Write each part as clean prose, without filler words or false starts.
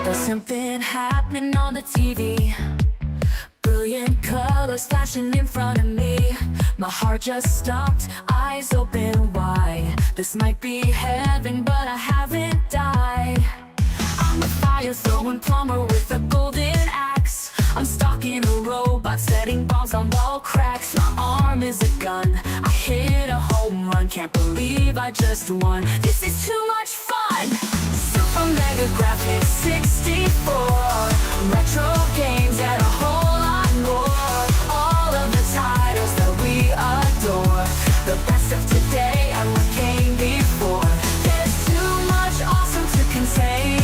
There's something happening on the TV. Brilliant colors flashing in front of me. My heart just stopped, eyes open wide. This might be heaven, but I haven't died. I'm a fire-throwing plumber with a golden axe. I'm stalking a robot, setting bombs on wall cracks. My arm is a gun, I hit a home run. Can't believe I just won, this is too much fun. Super Mega Graphics 64, retro games and a whole lot more. All of the titles that we adore, the best of today and what came before. There's too much awesome to contain,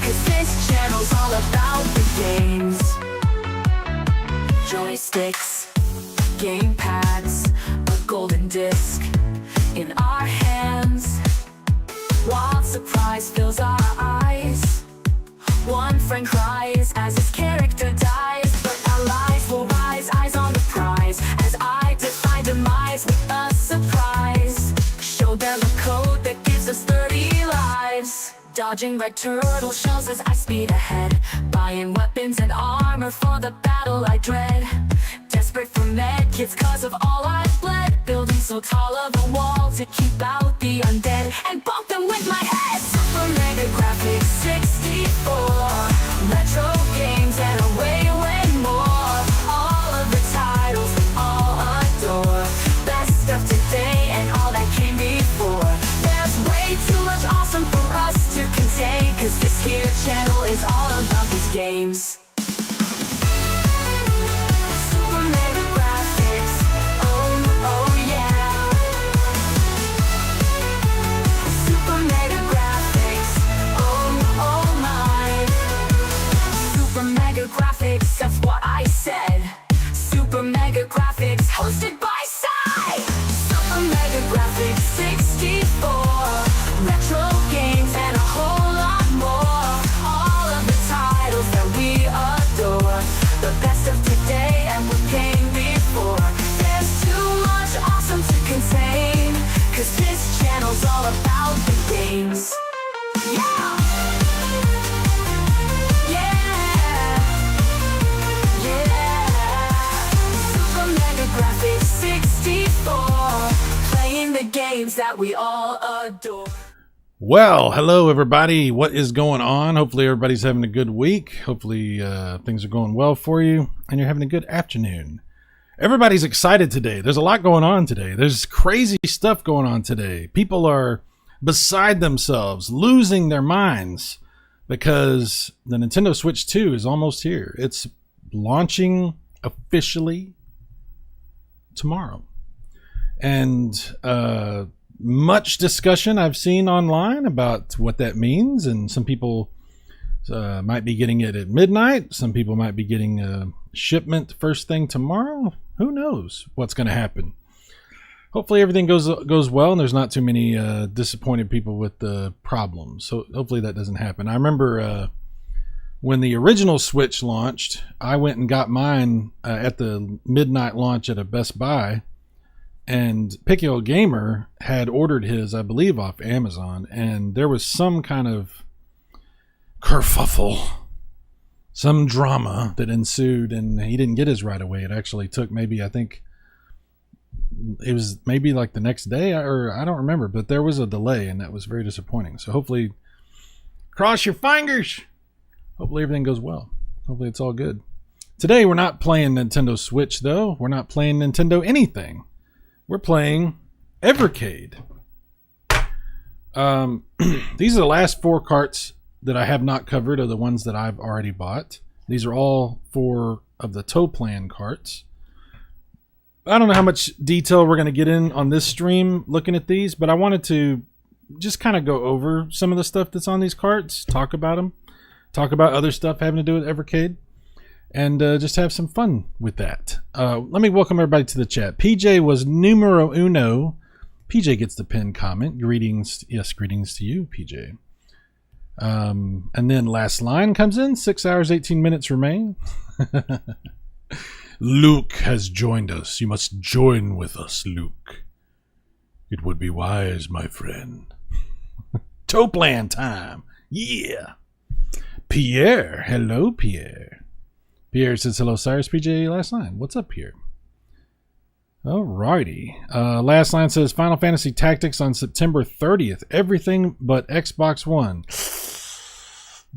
cause this channel's all about the games. Joysticks, game pads, a golden disc in our hands. Wild surprise fills our eyes. One friend cries as his character dies, but our lives will rise, eyes on the prize, as I defy demise with a surprise. Show them a code that gives us 30 lives. Dodging red turtle shells as I speed ahead, buying weapons and armor for the battle I dread. Desperate for med kits cause of all I've bled, building so tall of a wall to keep out the undead and bump them with my head. Super Mega Graphics 64, retro games and a way more. All of the titles we all adore, best of today and all that came before. There's way too much awesome for us to contain, cause this here channel is all about these games. Super Mega Graphics, oh yeah. Super Mega Graphics, oh my. Super Mega Graphics, that's what I said. Super Mega Graphics, hosted by Sai. Super Mega Graphics 64, retro games and a whole lot more. All of the titles that we adore, the best of today and what came before. There's too much awesome to contain, cause this channel's all about the games. Yeah! Super Mega Graphics 64, playing the games that we all adore. Well, hello everybody. What is going on? Hopefully everybody's having a good week. Hopefully things are going well for you and you're having a good afternoon. Everybody's excited today. There's a lot going on today. There's crazy stuff going on today. People are beside themselves, losing their minds because the Nintendo Switch 2 is almost here. It's launching officially tomorrow. And much discussion I've seen online about what that means, and some people might be getting it at midnight. Some people might be getting a shipment first thing tomorrow. Who knows what's going to happen? Hopefully everything goes well and there's not too many disappointed people with the problems. So hopefully that doesn't happen. I remember when the original Switch launched, I went and got mine at the midnight launch at a Best Buy. And Picky Old Gamer had ordered his, I believe, off Amazon, and there was some kind of kerfuffle, some drama that ensued, and he didn't get his right away. It actually took maybe, I think, it was maybe like the next day, or I don't remember, but there was a delay, and that was very disappointing. So hopefully, cross your fingers. Hopefully everything goes well. Hopefully it's all good. Today we're not playing Nintendo Switch, though. We're not playing Nintendo anything. We're playing Evercade. These are the last 4 carts that I have not covered, are the ones that I've already bought. These are all 4 of the Toaplan carts. I don't know how much detail we're going to get in on this stream looking at these, but I wanted to just kind of go over some of the stuff that's on these carts, talk about them, talk about other stuff having to do with Evercade. And just have some fun with that. Let me welcome everybody to the chat. PJ was numero uno. PJ gets the pinned comment. Greetings. Yes, greetings to you, PJ. And then last line comes in. 6 hours, 18 minutes remain. Luke has joined us. You must join with us, Luke. It would be wise, my friend. Toaplan time. Yeah. Pierre. Hello, Pierre. Pierre says, hello, Cyrus PJ. Last line. What's up, Pierre? Alrighty. Last line says, Final Fantasy Tactics on September 30th. Everything but Xbox One.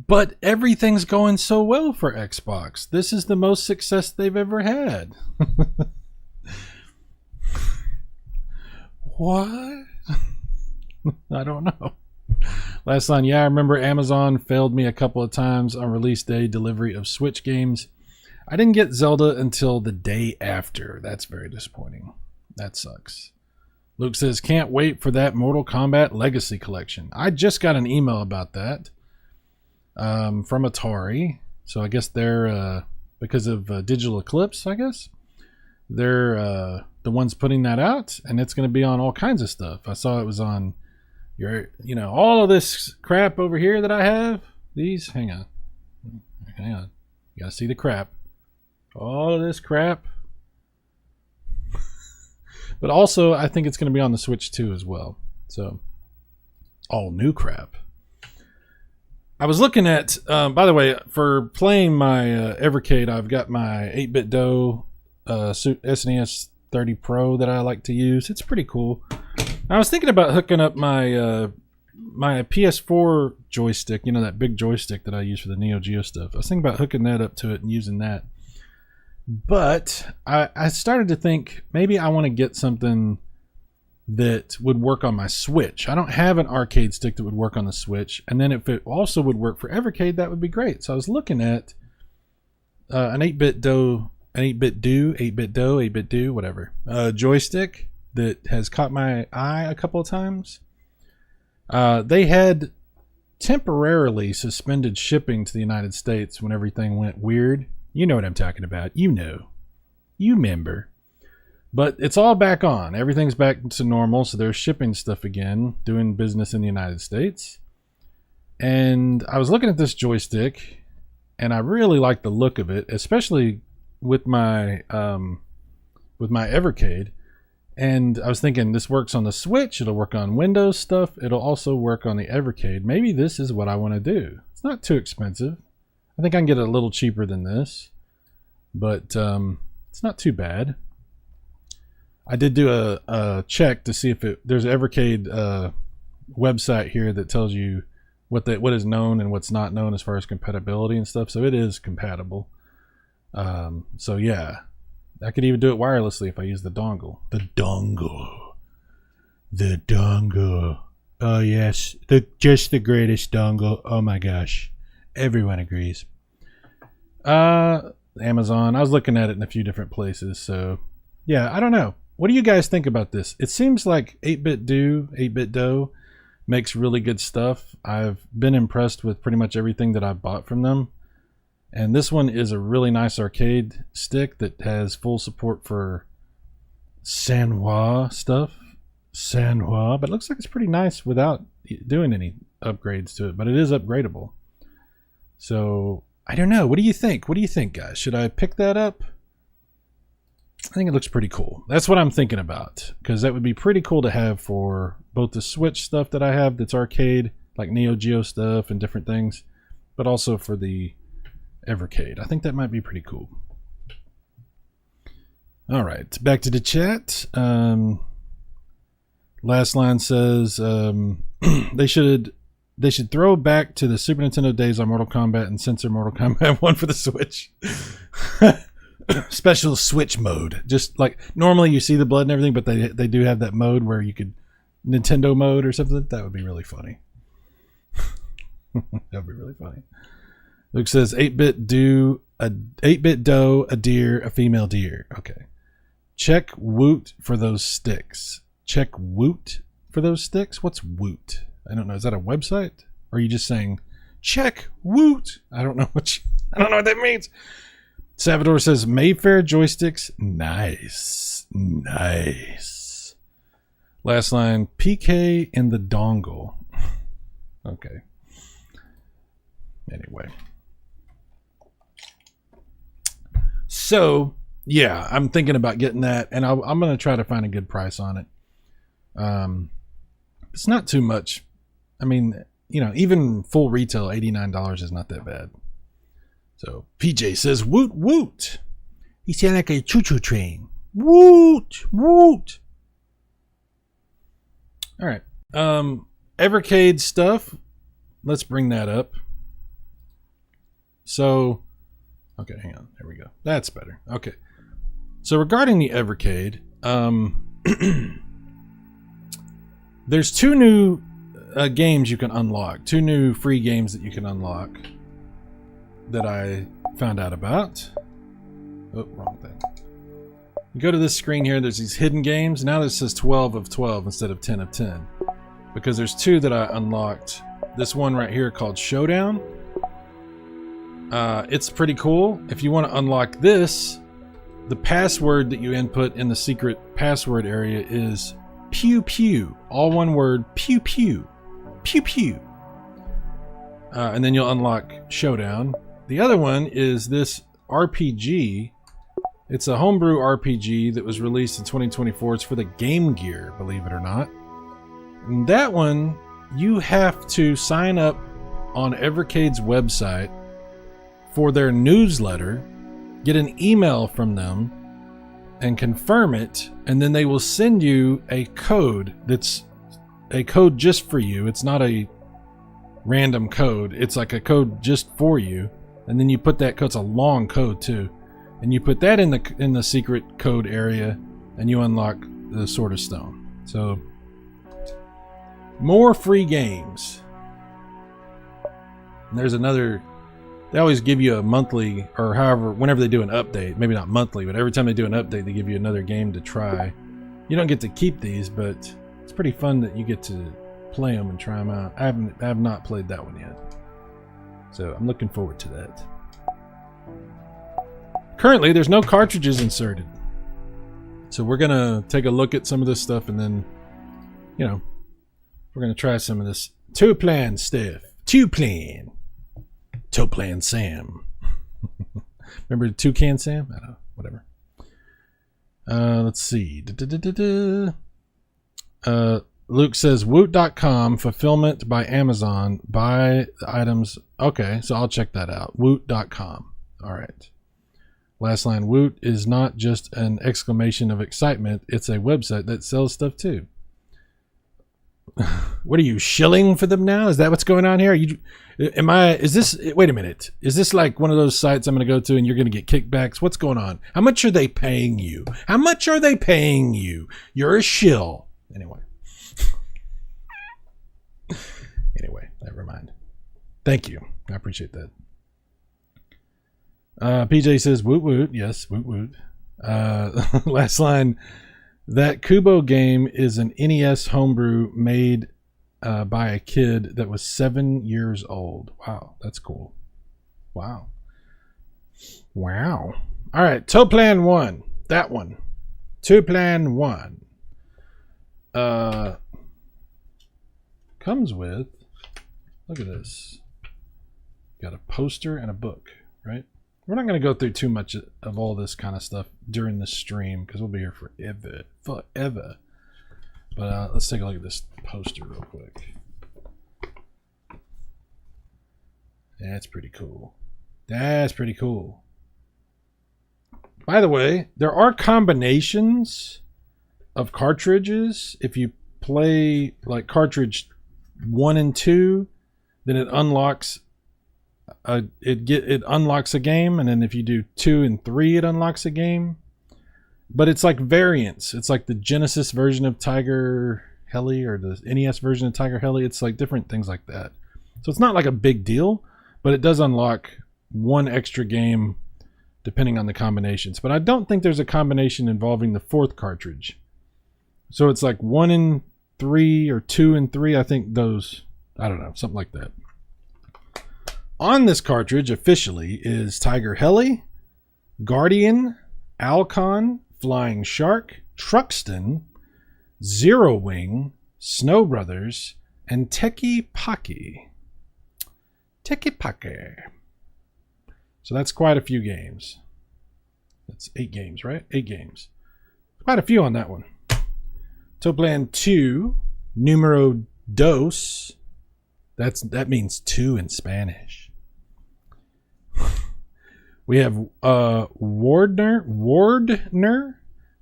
But everything's going so well for Xbox. This is the most success they've ever had. What? I don't know. Last line, yeah, I remember Amazon failed me a couple of times on release day delivery of Switch games. I didn't get Zelda until the day after. That's very disappointing. That sucks. Luke says, can't wait for that Mortal Kombat Legacy Collection. I just got an email about that from Atari. So I guess they're, because of Digital Eclipse, I guess, they're the ones putting that out, and it's going to be on all kinds of stuff. I saw it was on all of this crap over here that I have. These, hang on. You got to see the crap. All of this crap. But also, I think it's going to be on the Switch too as well. So, all new crap. I was looking at, by the way, for playing my Evercade, I've got my 8-bit DOE SNES 30 Pro that I like to use. It's pretty cool. I was thinking about hooking up my my PS4 joystick, that big joystick that I use for the Neo Geo stuff. I was thinking about hooking that up to it and using that. But I started to think maybe I want to get something that would work on my Switch. I don't have an arcade stick that would work on the Switch. And then if it also would work for Evercade, that would be great. So I was looking at an 8-bit DOE, whatever, joystick that has caught my eye a couple of times. They had temporarily suspended shipping to the United States when everything went weird. You know what I'm talking about. You remember. But it's all back on. Everything's back to normal, so they're shipping stuff again, doing business in the United States. And I was looking at this joystick, and I really like the look of it, especially with my Evercade. And I was thinking, this works on the Switch, it'll work on Windows stuff, it'll also work on the Evercade. Maybe this is what I want to do. It's not too expensive. I think I can get it a little cheaper than this, but it's not too bad. I did do a check to see if there's an Evercade website here that tells you what is known and what's not known as far as compatibility and stuff. So it is compatible. So yeah, I could even do it wirelessly if I use the dongle. The dongle. Oh yes, just the greatest dongle. Oh my gosh, everyone agrees. Amazon. I was looking at it in a few different places. So yeah, I don't know. What do you guys think about this? It seems like 8-bit DOE makes really good stuff. I've been impressed with pretty much everything that I've bought from them. And this one is a really nice arcade stick that has full support for Sanwa stuff. But it looks like it's pretty nice without doing any upgrades to it. But it is upgradable. So, I don't know. What do you think? What do you think, guys? Should I pick that up? I think it looks pretty cool. That's what I'm thinking about. Because that would be pretty cool to have for both the Switch stuff that I have that's arcade, like Neo Geo stuff and different things. But also for the Evercade. I think that might be pretty cool. All right, back to the chat. Last line says they should throw back to the Super Nintendo days on Mortal Kombat and censor Mortal Kombat 1 for the Switch. Special Switch mode. Just like normally you see the blood and everything, but they do have that mode where you could Nintendo mode or something. That would be really funny. That would be really funny. Luke says 8-bit DOE, a deer, a female deer. Okay. Check Woot for those sticks. Check Woot for those sticks? What's Woot? I don't know. Is that a website? Or are you just saying check Woot? I don't know what that means. Salvador says Mayfair joysticks. Nice. Last line, PK in the dongle. Okay. Anyway. So, yeah, I'm thinking about getting that, and I'm going to try to find a good price on it. It's not too much. I mean, you know, even full retail, $89 is not that bad. So PJ says, woot woot. He sound like a choo-choo train. Woot woot. All right. Evercade stuff. Let's bring that up. So, okay, hang on. There we go. That's better. Okay. So regarding the Evercade, there's 2 new games you can unlock. 2 new free games that you can unlock that I found out about. Oh, wrong thing. You go to this screen here, there's these hidden games. Now this says 12 of 12 instead of 10 of 10. Because there's 2 that I unlocked. This one right here called Showdown. It's pretty cool. If you want to unlock this, the password that you input in the secret password area is pew pew. All one word, pew pew. Pew pew. And then you'll unlock Showdown. The other one is this RPG. It's a homebrew RPG that was released in 2024. It's for the Game Gear, believe it or not. And that one, you have to sign up on Evercade's website for their newsletter, get an email from them, and confirm it, and then they will send you a code that's a code just for you. It's not a random code. It's like a code just for you. And then you put that code, it's a long code too. And you put that in the secret code area, and you unlock the Sword of Stone. So more free games. And there's another. They always give you a monthly, or however, whenever they do an update. Maybe not monthly, but every time they do an update, they give you another game to try. You don't get to keep these, but it's pretty fun that you get to play them and try them out. I have not played that one yet, so I'm looking forward to that. Currently, there's no cartridges inserted, so we're gonna take a look at some of this stuff, and then, you know, we're gonna try some of this Toaplan stuff. Toaplan Sam. Remember Toucan Sam? I don't know, whatever. Let's see. Luke says woot.com, fulfillment by Amazon, buy the items. Okay, so I'll check that out. Woot.com. All right. Last line, Woot is not just an exclamation of excitement, it's a website that sells stuff too. What are you, shilling for them now? Is that what's going on here? Wait a minute. Is this like one of those sites I'm going to go to and you're going to get kickbacks? What's going on? How much are they paying you? How much are they paying you? You're a shill. Anyway, never mind. Thank you. I appreciate that. PJ says, woot woot. Yes, woot woot. Last line. That Kubo game is an NES homebrew made by a kid that was 7 years old. Wow, that's cool. Wow. All right, Toaplan 1. That one. Toaplan 1. Comes with, look at this. Got a poster and a book, right? We're not going to go through too much of all this kind of stuff during this stream because we'll be here forever. But let's take a look at this poster real quick. That's pretty cool. By the way, there are combinations of cartridges. If you play like cartridge 1 and 2, then it unlocks it unlocks a game, and then if you do 2 and 3, it unlocks a game. But it's like variants. It's like the Genesis version of Tiger Heli or the NES version of Tiger Heli. It's like different things like that. So it's not like a big deal, but it does unlock one extra game depending on the combinations. But I don't think there's a combination involving the 4th cartridge. So it's like 1 and 3 or 2 and 3. I think those, I don't know, something like that. On this cartridge officially is Tiger Heli, Guardian, Alcon, Flying Shark, Truxton, Zero Wing, Snow Brothers, and Teki Paki. So that's quite a few games. That's 8 games, right? 8 games. Quite a few on that one. Toaplan 2, Numero Dos. That means two in Spanish. We have Wardner,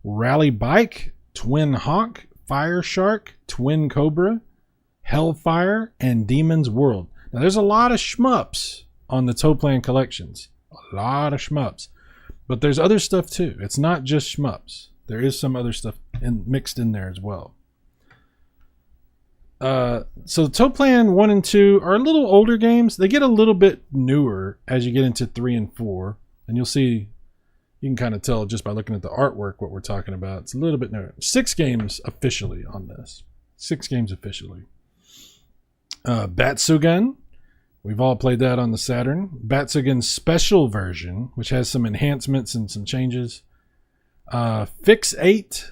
Rally Bike, Twin Hawk, Fire Shark, Twin Cobra, Hellfire, and Demon's World. Now there's a lot of shmups on the Toaplan collections. A lot of shmups. But there's other stuff too. It's not just shmups. There is some other stuff mixed in there as well. So Toaplan 1 and 2 are a little older games. They get a little bit newer as you get into 3 and 4. And you'll see, you can kind of tell just by looking at the artwork what we're talking about. It's a little bit newer. 6 games officially on this. 6 games officially. Batsugun. We've all played that on the Saturn. Batsugun Special Version, which has some enhancements and some changes. Fix 8.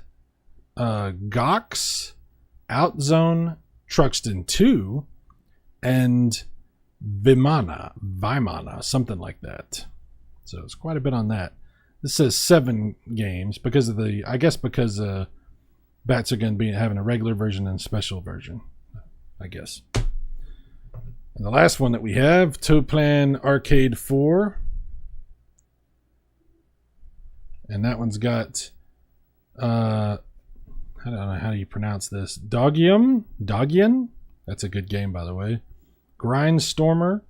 Gox. Outzone. Truxton 2. And Vimana, something like that. So it's quite a bit on that. This says 7 games because of the, I guess because Batsugun having a regular version and special version, I guess. And the last one that we have, Toaplan Arcade 4. And that one's got, I don't know how do you pronounce this. Dogian. That's a good game, by the way. Grindstormer.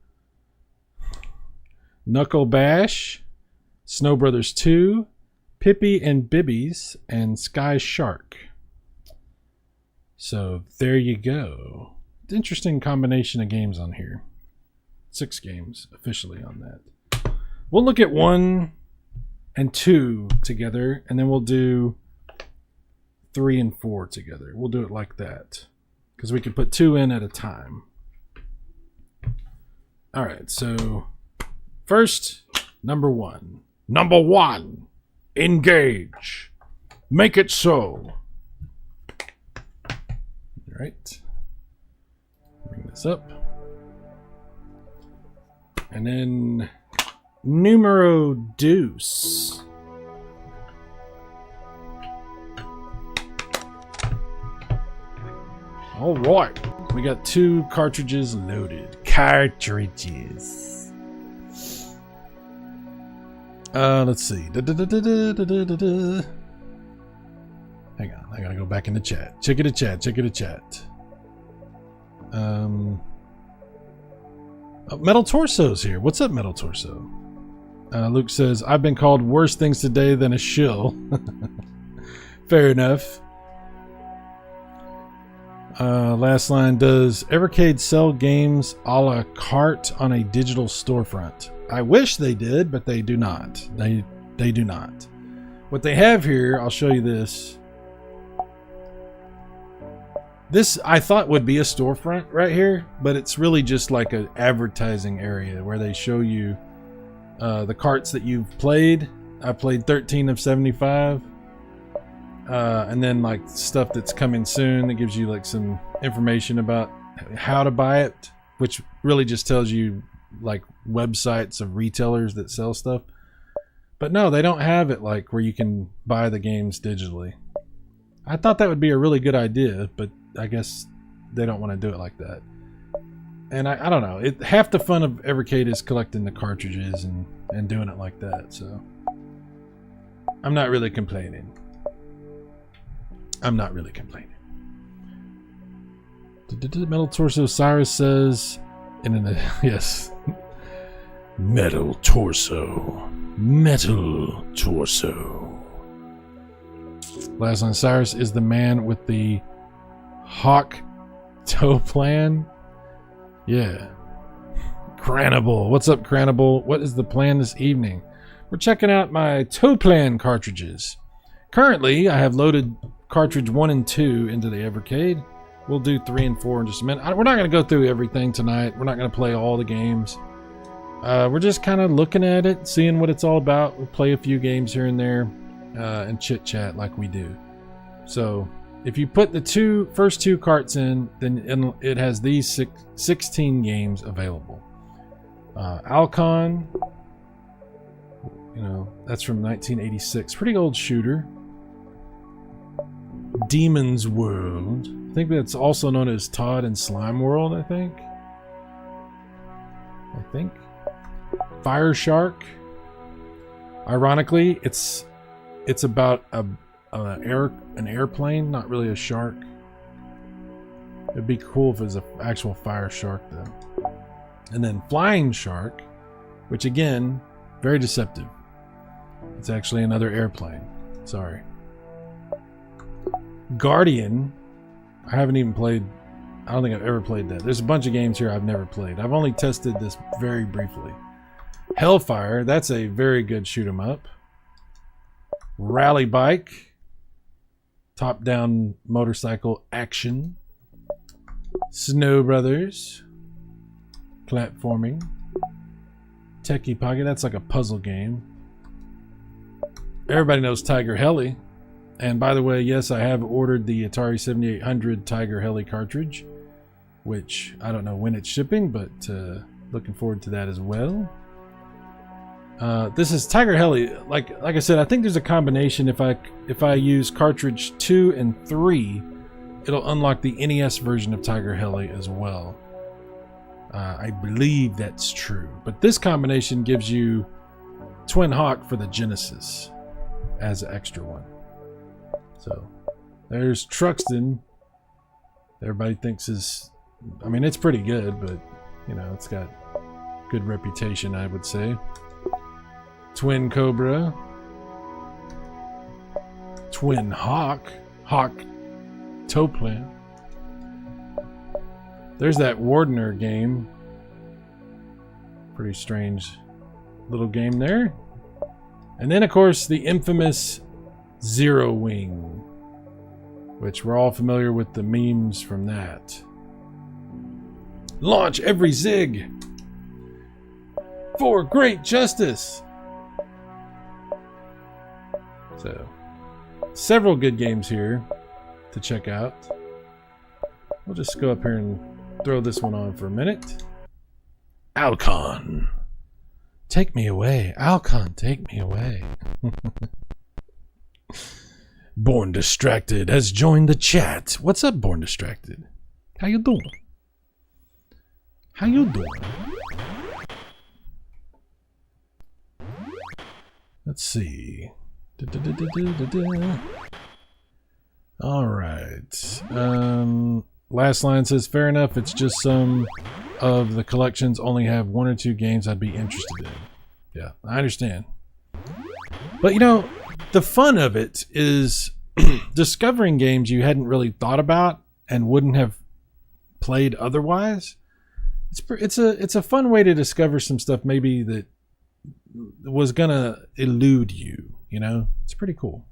Knuckle Bash. Snow Brothers 2. Pippi and Bibbies. And Sky Shark. So there you go. Interesting combination of games on here. 6 games officially on that. We'll look at 1 and 2 together, and then we'll do 3 and 4 together. We'll do it like that because we can put 2 in at a time. All right, so first, number 1. Number 1, engage. Make it so. All right. Bring this up. And then numero deuce. All right. We got 2 cartridges loaded. Cartridges. Let's see. Hang on. I gotta go back in the chat. Check it a chat. Metal Torso's here. What's up, Metal Torso? Luke says, I've been called worse things today than a shill. Fair enough. Last line, does Evercade sell games a la carte on a digital storefront? I wish they did, but they do not. They do not. What they have here, I'll show you this. This I thought would be a storefront right here, but it's really just like an advertising area where they show you the carts that you've played. I played 13 of 75. And then like stuff that's coming soon that gives you like some information about how to buy it, which really just tells you like websites of retailers that sell stuff. But no, they don't have it like where you can buy the games digitally. I thought that would be a really good idea, but I guess they don't want to do it like that. And I don't know. Half the fun of Evercade is collecting the cartridges and doing it like that. So I'm not really complaining. Metal Torso Cyrus says, yes. Metal Torso. Last line, Cyrus is the man with the Hawk Toaplan. Yeah. Cranable. What's up, Cranable? What is the plan this evening? We're checking out my Toaplan cartridges. Currently, I have loaded cartridge 1 and 2 into the Evercade. We'll do 3 and 4 in just a minute. We're not going to go through everything tonight. We're not going to play all the games. We're just kind of looking at it, seeing what it's all about. We'll play a few games here and there and chit-chat like we do. So if you put the first two carts in, then it has these 16 games available. Alcon, that's from 1986. Pretty old shooter. Demon's World. I think that's also known as Todd and Slime World, I think. think. Fire Shark. Ironically, it's about an airplane, not really a shark. It'd be cool if it was an actual fire shark, though. And then Flying Shark, which again, very deceptive. It's actually another airplane. Sorry. Guardian. I haven't even played. I don't think I've ever played that. There's a bunch of games here I've never played. I've only tested this very briefly. Hellfire. That's a very good shoot 'em up. Rally Bike. Top-down motorcycle action. Snow Brothers. Platforming. Techie Pocket. That's like a puzzle game. Everybody knows Tiger Heli. And by the way, yes, I have ordered the Atari 7800 Tiger Heli cartridge, which I don't know when it's shipping, but looking forward to that as well. This is Tiger Heli. Like I said, I think there's a combination. If I use cartridge 2 and 3, it'll unlock the NES version of Tiger Heli as well. I believe that's true. But this combination gives you Twin Hawk for the Genesis as an extra one. So there's Truxton. Everybody thinks is, I mean, it's pretty good, but you know, it's got good reputation, I would say. Twin Cobra. Twin Hawk. Hawk Toaplan. There's that Wardener game. Pretty strange little game there. And then, of course, the infamous Zero Wing, which we're all familiar with the memes from that. Launch every Zig for great justice. So, several good games here to check out. We'll just go up here and throw this one on for a minute. Alcon. Take me away. Alcon, take me away. Born Distracted has joined the chat. What's up, Born Distracted? How you doing? How you doing? Let's see. All right. Last line says, fair enough. It's just some of the collections only have 1 or 2 games I'd be interested in. Yeah, I understand. But you know, the fun of it is discovering games you hadn't really thought about and wouldn't have played otherwise. It's a fun way to discover some stuff maybe that was gonna elude you. You know, it's pretty cool.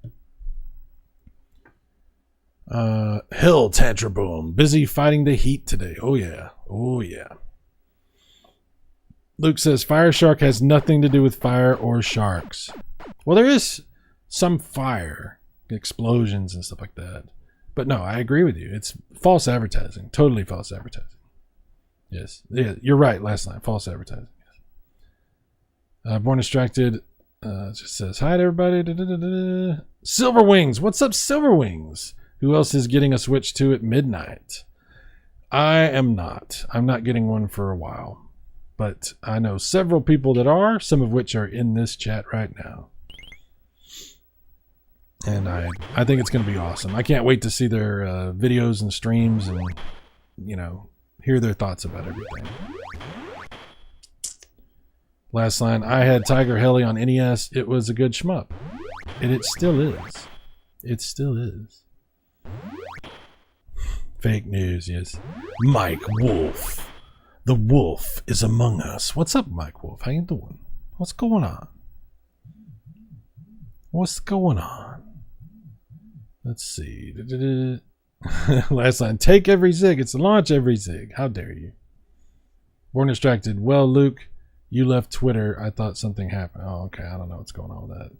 Hill Tantraboom, busy fighting the heat today. Oh yeah, oh yeah. Luke says Fire Shark has nothing to do with fire or sharks. Well, there is some fire, explosions and stuff like that. But no, I agree with you. It's false advertising. Totally false advertising. Yes. Yeah, you're right. Last line. False advertising. Yes. Born Distracted just says, hi to everybody. Silver Wings. What's up, Silver Wings? Who else is getting a Switch 2 at midnight? I am not. I'm not getting one for a while. But I know several people that are, some of which are in this chat right now. And I think it's going to be awesome. I can't wait to see their videos and streams and, you know, hear their thoughts about everything. Last line, I had Tiger Heli on NES. It was a good shmup. And it still is. It still is. Fake news, yes. Mike Wolf. The wolf is among us. What's up, Mike Wolf? How you doing? What's going on? What's going on? Let's see. Last line. Take every Zig. It's launch every Zig. How dare you? Born Distracted. Well, Luke, you left Twitter. I thought something happened. Oh, okay. I don't know what's going on with that.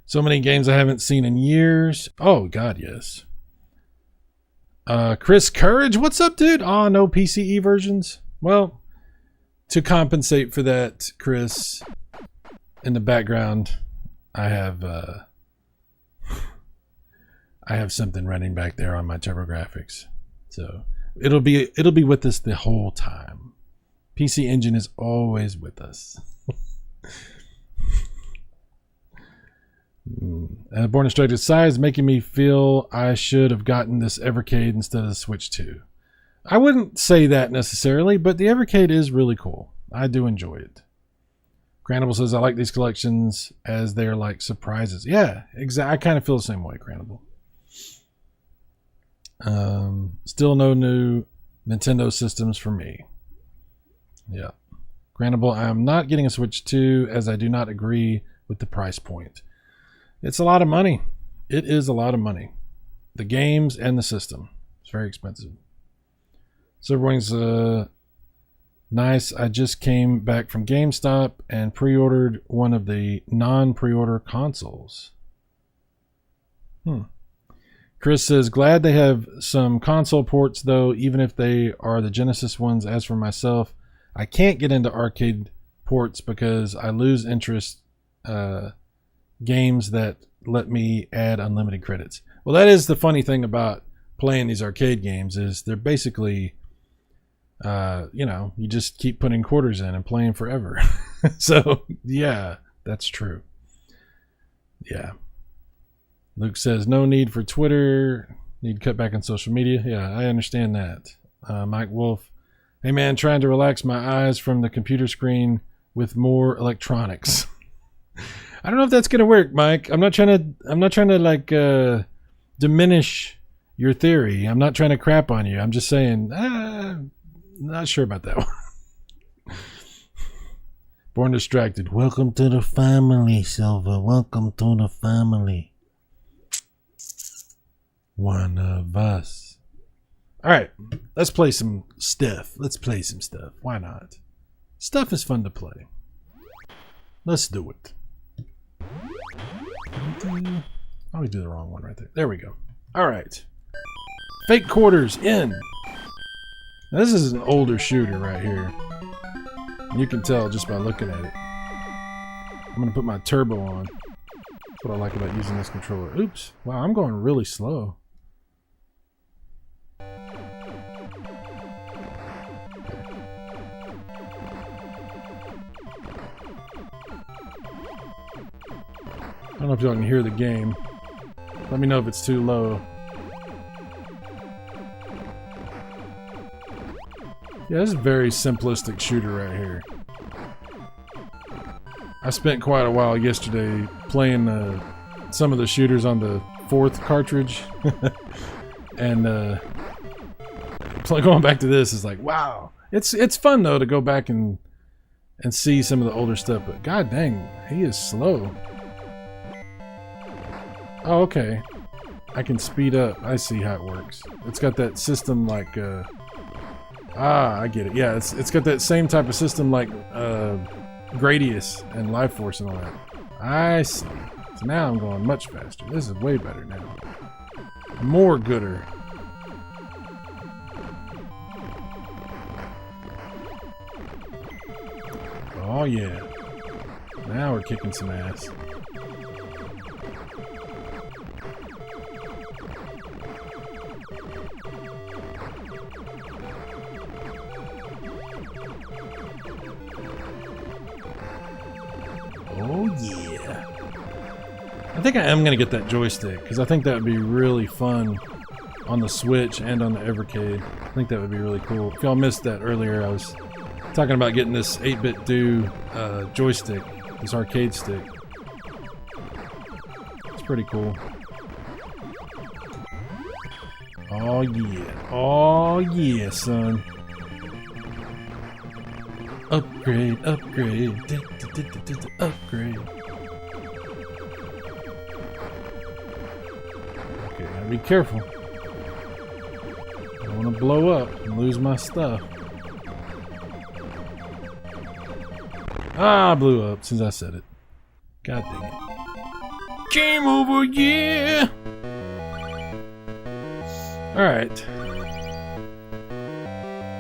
So many games I haven't seen in years. Oh, God, yes. Chris Courage. What's up, dude? Oh, no PCE versions? Well, to compensate for that, Chris, in the background, I have something running back there on my TurboGrafx, so it'll be with us the whole time. PC Engine is always with us. Born Instructed size making me feel I should have gotten this Evercade instead of the Switch 2. I wouldn't say that necessarily, but the Evercade is really cool. I do enjoy it. Cranible says, I like these collections as they're like surprises. Yeah, exactly. I kind of feel the same way, Cranible. Still no new Nintendo systems for me. Yeah. Cranible, I am not getting a Switch 2 as I do not agree with the price point. It's a lot of money. It is a lot of money. The games and the system. It's very expensive. Silverwing's nice. I just came back from GameStop and pre-ordered one of the non-pre-order consoles. Chris says, glad they have some console ports though, even if they are the Genesis ones. As for myself, I can't get into arcade ports because I lose interest games that let me add unlimited credits. Well, that is the funny thing about playing these arcade games is they're basically, you just keep putting quarters in and playing forever. So, yeah, that's true. Yeah. Luke says, no need for Twitter. Need cut back on social media. Yeah, I understand that. Mike Wolf, hey man, trying to relax my eyes from the computer screen with more electronics. I don't know if that's gonna work, Mike. I'm not trying to like diminish your theory. I'm not trying to crap on you. I'm just saying, not sure about that one. Born Distracted. Welcome to the family, Silva. Welcome to the family. One of us. All right, let's play some stuff. Why not? Stuff is fun to play. Let's do it. Oh, we do the wrong one right there. There we go. All right. Fake quarters in. Now, this is an older shooter right here. You can tell just by looking at it. I'm going to put my turbo on. That's what I like about using this controller. Oops. Wow, I'm going really slow. I don't know if y'all can hear the game. Let me know if it's too low. Yeah, this is a very simplistic shooter right here. I spent quite a while yesterday playing some of the shooters on the 4th cartridge. And going back to this is like, wow. It's fun though to go back and see some of the older stuff, but god dang, he is slow. Oh, okay. I can speed up. I see how it works. It's got that system like, I get it. Yeah, it's got that same type of system like Gradius and Life Force and all that. I see. So now I'm going much faster. This is way better now. More gooder. Oh yeah. Now we're kicking some ass. Oh yeah. I think I am going to get that joystick because I think that would be really fun on the Switch and on the Evercade. I think that would be really cool. If y'all missed that earlier, I was talking about getting this 8-bit do joystick, this arcade stick. It's pretty cool. Oh yeah. Oh yeah, son. Upgrade, upgrade, upgrade. Okay, gotta be careful. I don't want to blow up and lose my stuff. Ah, I blew up since I said it. God dang it. Game over, yeah! Alright.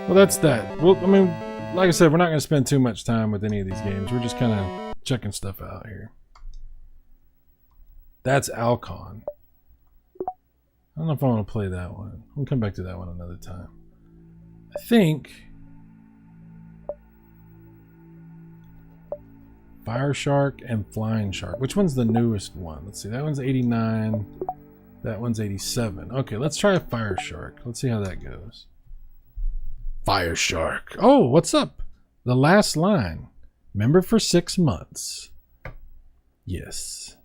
Well, that's that. Well, I mean, like I said, we're not going to spend too much time with any of these games. We're just kind of checking stuff out here. That's Alcon. I don't know if I want to play that one. We'll come back to that one another time. I think Fire Shark and Flying Shark. Which one's the newest one? Let's see. That one's 89. That one's 87. Okay, let's try a Fire Shark. Let's see how that goes. Fire Shark. Oh, what's up? The last line. Member for 6 months. Yes.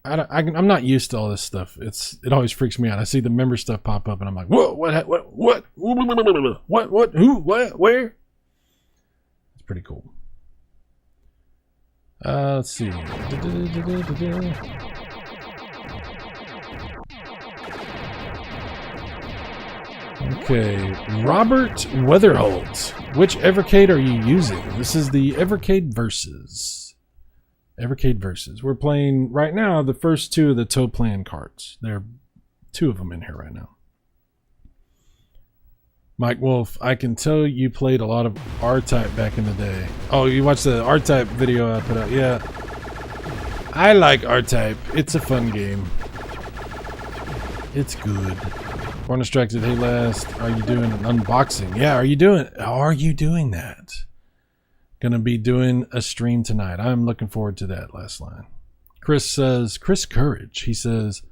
I'm not used to all this stuff. It always freaks me out. I see the member stuff pop up and I'm like, whoa, what, who, what, where? It's pretty cool. Let's see. Okay, Robert Weatherholt. Which Evercade are you using? This is the Evercade Versus. Evercade Versus. We're playing right now the first two of the Toaplan carts. There are 2 of them in here right now. Mike Wolf, I can tell you played a lot of R-Type back in the day. Oh, you watched the R-Type video I put out? Yeah. I like R-Type. It's a fun game. It's good. Born Distracted, hey last, are you doing an unboxing? Yeah, are you doing that? Gonna be doing a stream tonight. I'm looking forward to that. Last line. Chris says, Chris Courage, he says,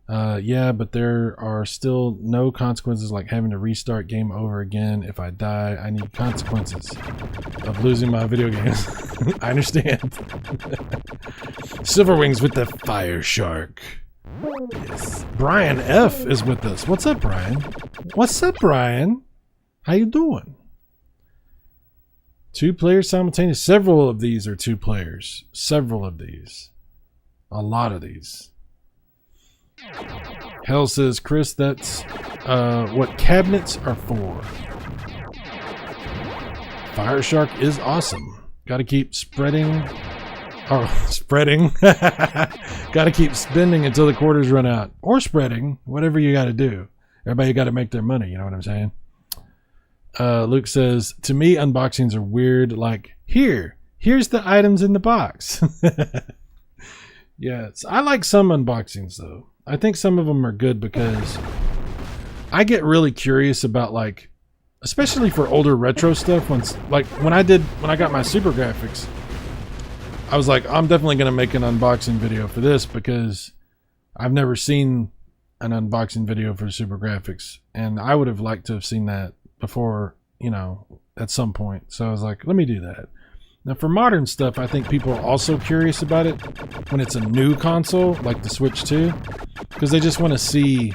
yeah, but there are still no consequences like having to restart game over again. If I die, I need consequences of losing my video games. I understand. Silverwings with the Fire Shark. Yes. Brian F is with us. What's up, Brian? What's up, Brian? How you doing? 2 players simultaneous. Several of these are 2 players. Several of these. A lot of these. Hell says, Chris, that's what cabinets are for. Fire Shark is awesome. Gotta keep spreading. Oh, spreading. Gotta keep spending until the quarters run out. Or spreading. Whatever you gotta do. Everybody gotta make their money, you know what I'm saying? Luke says, to me, unboxings are weird. Like, here's the items in the box. Yes, I like some unboxings, though. I think some of them are good because I get really curious about, like, especially for older retro stuff. When I got my Super Graphics, I was like, I'm definitely going to make an unboxing video for this because I've never seen an unboxing video for Super Graphics. And I would have liked to have seen that before, you know, at some point. So I was like, let me do that. Now for modern stuff, I think people are also curious about it when it's a new console, like the Switch 2, because they just want to see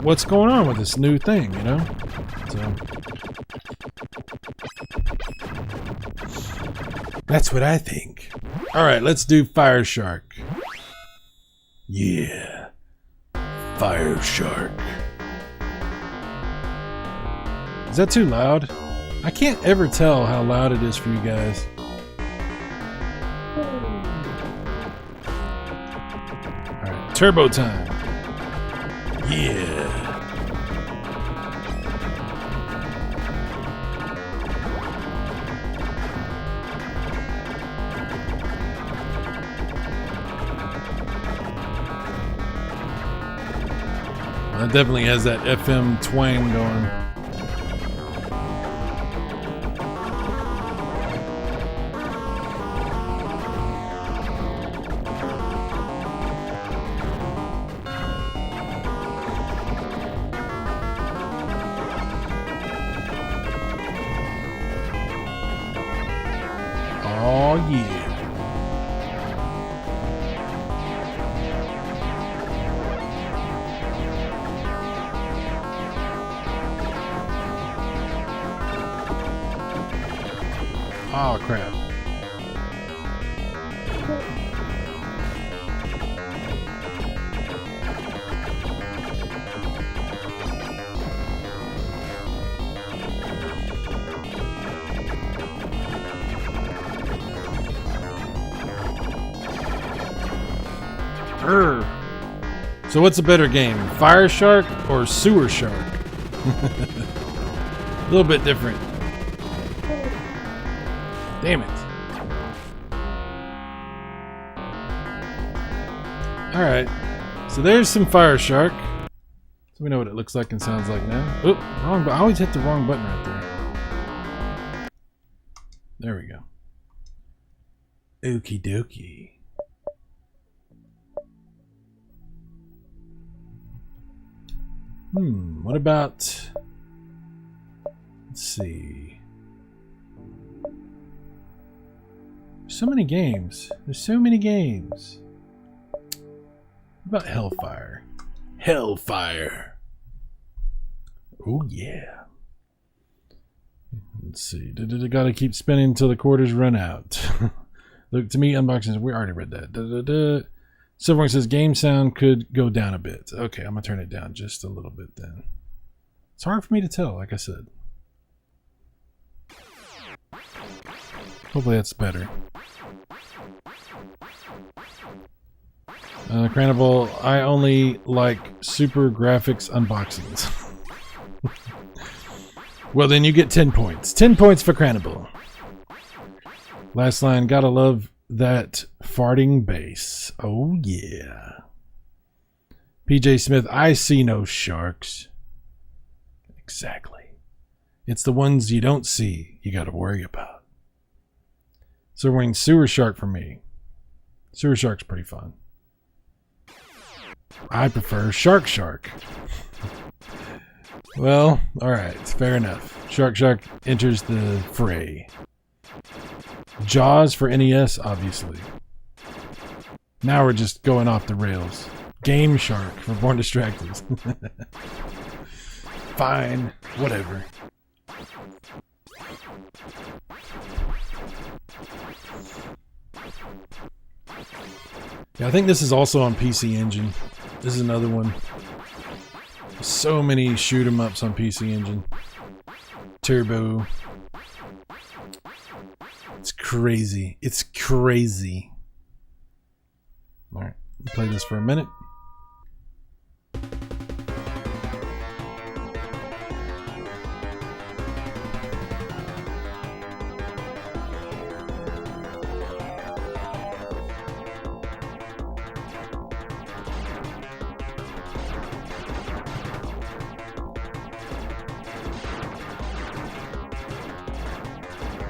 what's going on with this new thing, you know? So that's what I think. All right, let's do Fire Shark. Yeah. Fire Shark. Is that too loud? I can't ever tell how loud it is for you guys. All right, turbo time. Yeah. Well, it definitely has that FM twang going. Oh yeah. Oh crap. So what's a better game, Fire Shark or Sewer Shark? A little bit different. Damn it. Alright, so there's some Fire Shark. So we know what it looks like and sounds like now. Oop, wrong button. I always hit the wrong button right there. There we go. Okie dokie. What about... Let's see. So many games. There's so many games. What about Hellfire? Hellfire. Oh, yeah. Let's see. Gotta keep spinning until the quarters run out. Look, to me, unboxings, we already read that. Silverwing says game sound could go down a bit. Okay, I'm gonna turn it down just a little bit then. It's hard for me to tell, like I said. Hopefully that's better. Cranival, I only like super graphics unboxings. Well, then you get 10 points. 10 points for Cranival. Last line, gotta love that farting bass. Oh, yeah. PJ Smith, I see no sharks. Exactly. It's the ones you don't see you gotta worry about. So we're in Sewer Shark for me. Sewer Shark's pretty fun. I prefer Shark. Well, alright, fair enough. Shark enters the fray. Jaws for NES, obviously. Now we're just going off the rails. Game Shark for Born Distracted. Fine, whatever. Yeah, I think this is also on PC Engine. This is another one. So many shoot 'em ups on PC Engine. Turbo. It's crazy. It's crazy. Alright, play this for a minute.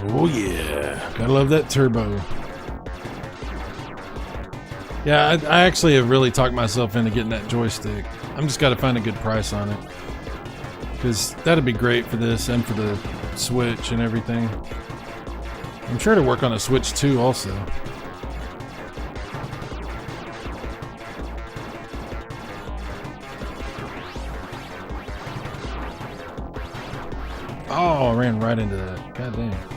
Oh yeah, gotta love that turbo. Yeah, I actually have really talked myself into getting that joystick. I'm just gotta find a good price on it, because that'd be great for this and for the Switch and everything. I'm sure to work on a Switch too also. Oh, I ran right into that. God damn.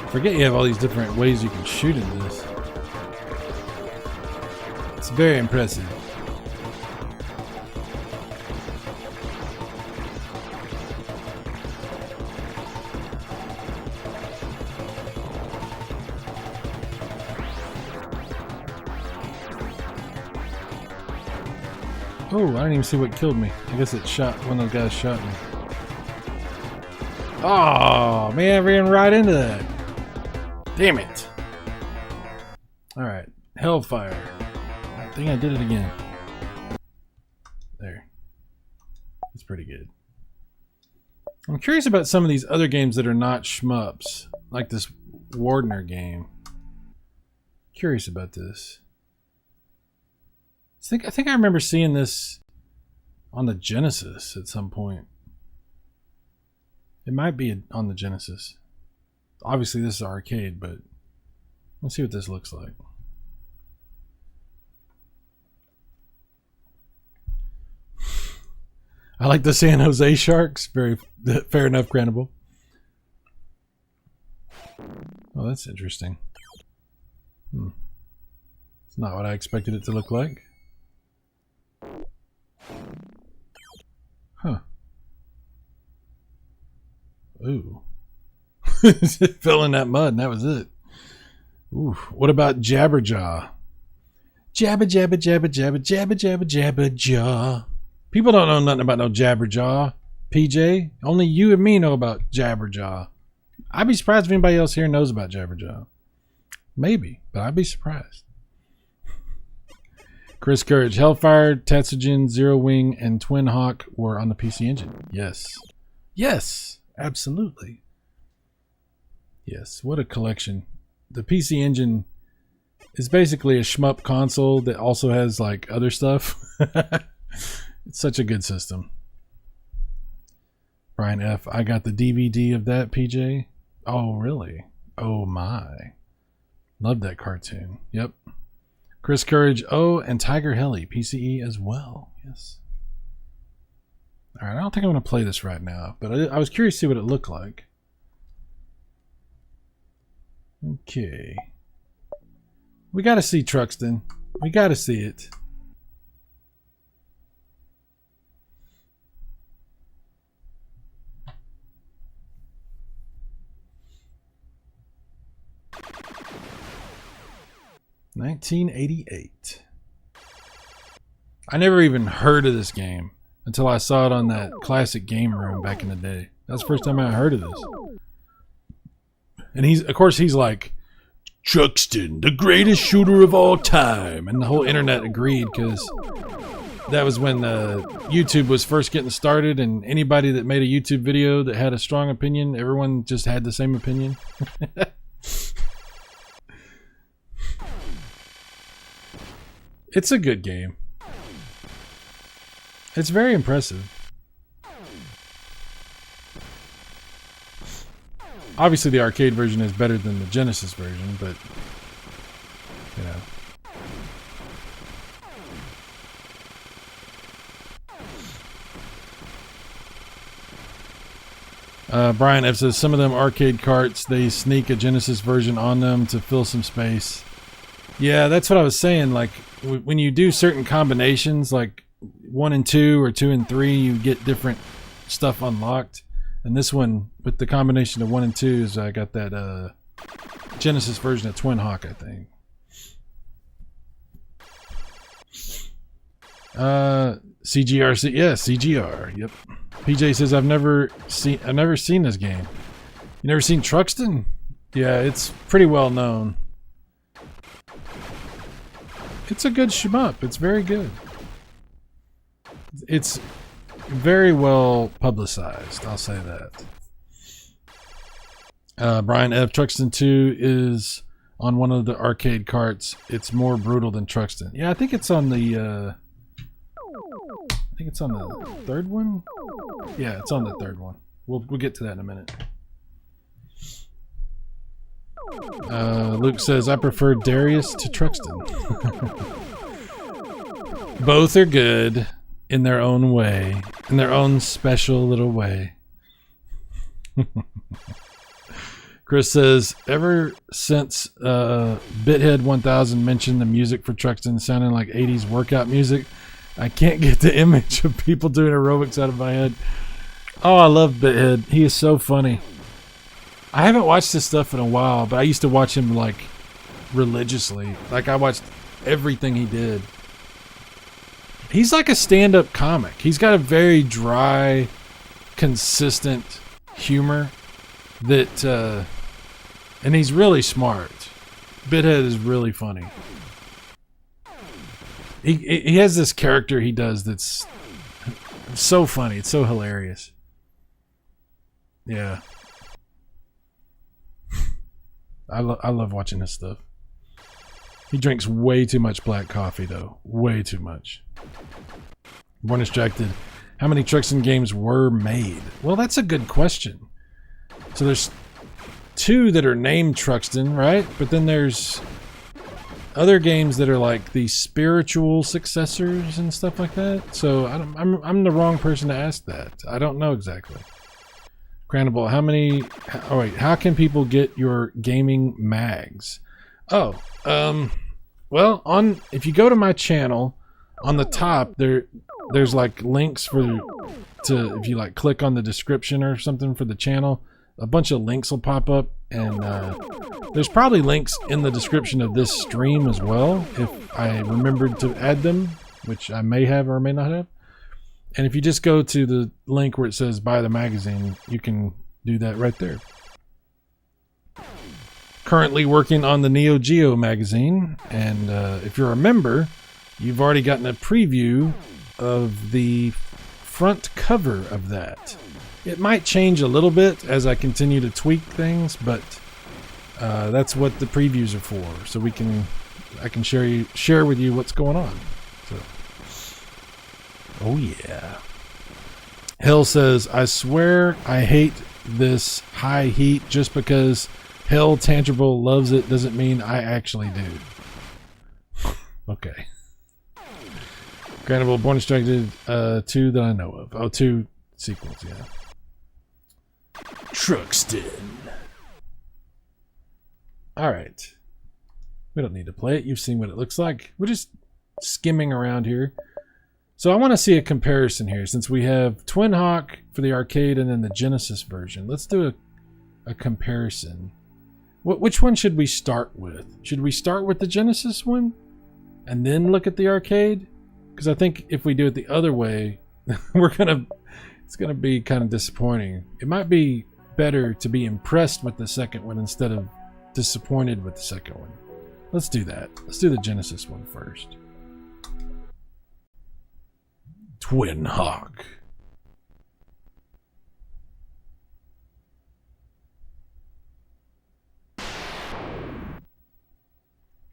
I forget you have all these different ways you can shoot in this. It's very impressive. Oh, I didn't even see what killed me. I guess it shot, one of those guys shot me. Oh, man, I ran right into that. Damn it. Alright, Hellfire. I think I did it again. There. It's pretty good. I'm curious about some of these other games that are not shmups. Like this Wardner game. Curious about this. I think I remember seeing this on the Genesis at some point. It might be on the Genesis. Obviously this is arcade, but let's see what this looks like. I like the San Jose Sharks. Very fair enough, Cranival. Oh, that's interesting. It's not what I expected it to look like. Huh. Ooh. It fell in that mud and that was it. Ooh. What about Jabberjaw? Jabba jabba jabba jabba jabba jabba jabba jaw. People don't know nothing about no Jabberjaw. PJ, only you and me know about Jabberjaw. I'd be surprised if anybody else here knows about Jabberjaw. Maybe, but I'd be surprised. Chris Courage, Hellfire, Tetsugen, Zero Wing, and Twin Hawk were on the PC Engine. Yes. Yes, absolutely. Yes, what a collection. The PC Engine is basically a shmup console that also has like other stuff. It's such a good system. Brian F., I got the DVD of that, PJ. Oh, really? Oh, my. Love that cartoon. Yep. Chris Courage, oh, and Tiger Heli, PCE as well. Yes. All right, I don't think I'm going to play this right now, but I was curious to see what it looked like. Okay. We got to see Truxton. We got to see it. $1988. I never even heard of this game until I saw it on that classic game room back in the day. That's the first time I heard of this. And of course he's like, Truxton, the greatest shooter of all time. And the whole internet agreed because that was when YouTube was first getting started, and anybody that made a YouTube video that had a strong opinion, everyone just had the same opinion. It's a good game. It's very impressive. Obviously the arcade version is better than the Genesis version, but you know. Brian F says some of them arcade carts, they sneak a Genesis version on them to fill some space. Yeah, that's what I was saying. Like when you do certain combinations, like 1 and 2 or 2 and 3, you get different stuff unlocked. And this one, with the combination of 1 and 2s, I got that Genesis version of Twin Hawk, I think. CGRC, yeah, CGR. Yep. PJ says I've never seen this game. You never seen Truxton? Yeah, it's pretty well known. It's a good shmup. It's very good. It's very well publicized, I'll say that. Brian F. Truxton 2 is on one of the arcade carts. It's more brutal than Truxton. Yeah, I think it's on the third one. Yeah, it's on the third one. We'll get to that in a minute. Luke says I prefer Darius to Truxton. Both are good in their own way, in their own special little way. Chris says, ever since Bithead 1000 mentioned the music for Truxton sounding like 80s workout music, I can't get the image of people doing aerobics out of my head. Oh, I love Bithead. He is so funny. I haven't watched this stuff in a while, but I used to watch him like religiously. Like I watched everything he did. He's like a stand-up comic. He's got a very dry, consistent humor that, and he's really smart. Bithead is really funny. He has this character he does that's so funny. It's so hilarious. Yeah. I love watching this stuff. He drinks way too much black coffee, though. Way too much. Born Distracted. How many Truxton games were made? Well, that's a good question. So there's 2 that are named Truxton, right? But then there's other games that are like the spiritual successors and stuff like that. So I'm the wrong person to ask that. I don't know exactly. Crannibal, how can people get your gaming mags? Oh, well, if you go to my channel, on the top there's like links if you like click on the description or something for the channel, a bunch of links will pop up, and there's probably links in the description of this stream as well if I remembered to add them, which I may have or may not have. And if you just go to the link where it says buy the magazine, you can do that right there. currently working on the Neo Geo magazine, and if you're a member, you've already gotten a preview of the front cover of that. It might change a little bit as I continue to tweak things, but that's what the previews are for, so I can share with you what's going on. So, oh yeah. Hill says, I swear I hate this high heat. Just because Hill Tangible loves it doesn't mean I actually do. Okay. Grantable, Born Distracted, 2 that I know of. Oh, 2 sequels, yeah. Truxton. Alright. We don't need to play it. You've seen what it looks like. We're just skimming around here. So I want to see a comparison here, since we have Twin Hawk for the arcade and then the Genesis version. Let's do a comparison. Which one should we start with? Should we start with the Genesis one and then look at the arcade? Because I think if we do it the other way, it's gonna be kind of disappointing. It might be better to be impressed with the second one instead of disappointed with the second one. Let's do that. Let's do the Genesis one first. Twin Hawk.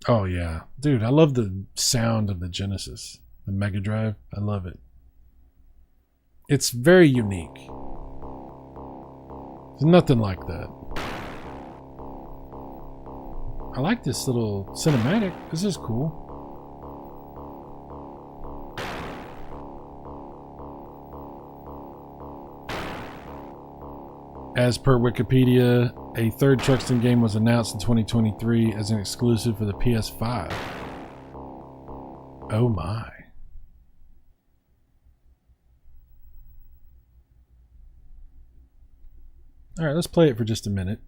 Oh yeah, dude, I love the sound of the Genesis, the Mega Drive. I love it. It's very unique. There's nothing like that. I like this little cinematic. This is cool. As per Wikipedia, a third Truxton game was announced in 2023 as an exclusive for the PS5. Oh my. Alright, let's play it for just a minute.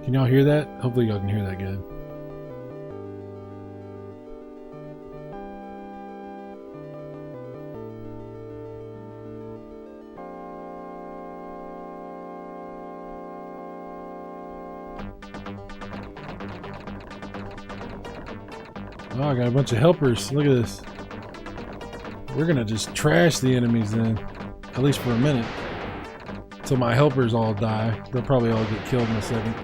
Can y'all hear that? Hopefully y'all can hear that good. Oh, I got a bunch of helpers. Look at this. We're gonna just trash the enemies then. At least for a minute. Until my helpers all die. They'll probably all get killed in a second.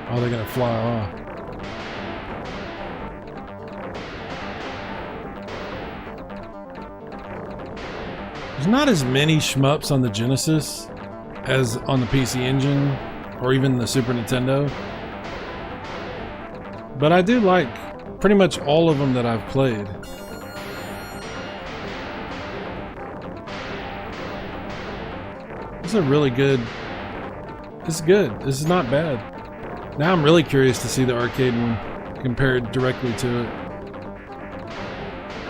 Oh, they're gonna fly off. There's not as many shmups on the Genesis as on the PC Engine or even the Super Nintendo. But I do like pretty much all of them that I've played. This is a really good... This is good. This is not bad. Now I'm really curious to see the arcade one compared directly to it.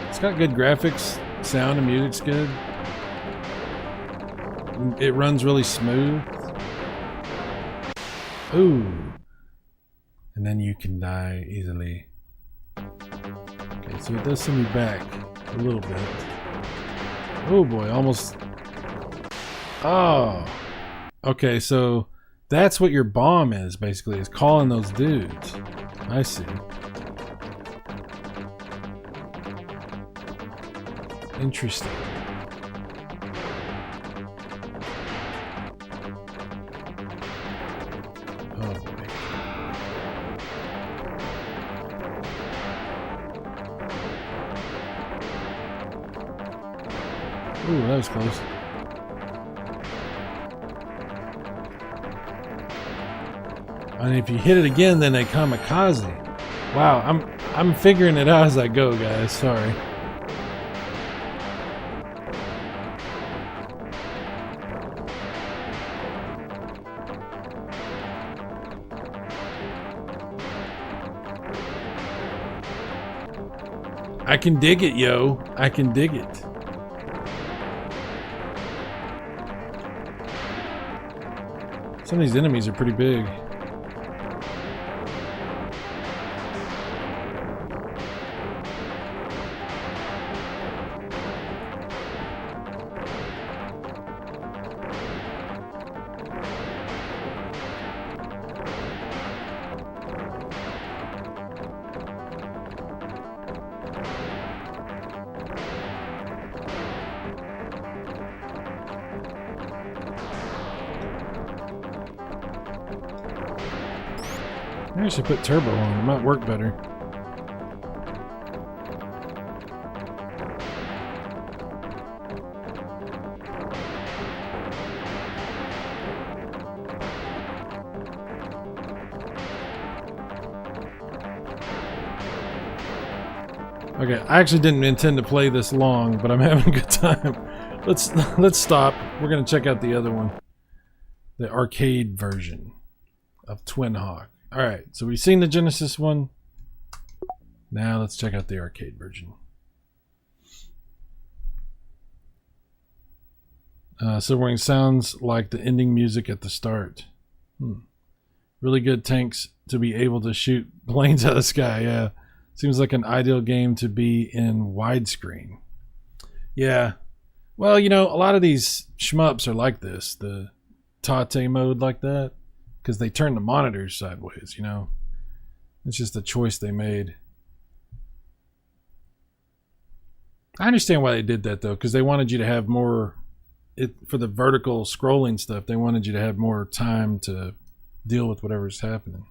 It's got good graphics, sound and music's good. It runs really smooth. Ooh. And then you can die easily. Okay, so it does send me back a little bit. Oh boy, almost. Oh. Okay, so that's what your bomb is, basically, is calling those dudes. I see. Interesting. Oh boy. Ooh, that was close. And if you hit it again, then they kamikaze. Wow, I'm figuring it out as I go, guys. Sorry. I can dig it, yo. I can dig it. Some of these enemies are pretty big. I should put turbo on. It might work better. Okay, I actually didn't intend to play this long, but I'm having a good time. Let's stop. We're gonna check out the other one, the arcade version of Twin Hawk. All right, so we've seen the Genesis one. Now let's check out the arcade version. Silverwing sounds like the ending music at the start. Really good tanks to be able to shoot planes out of the sky. Yeah, seems like an ideal game to be in widescreen. Yeah, well, you know, a lot of these shmups are like this, the Tate mode like that. Because they turn the monitors sideways, you know. It's just a choice they made. I understand why they did that, though, because they wanted you to have more... for the vertical scrolling stuff, they wanted you to have more time to deal with whatever's happening.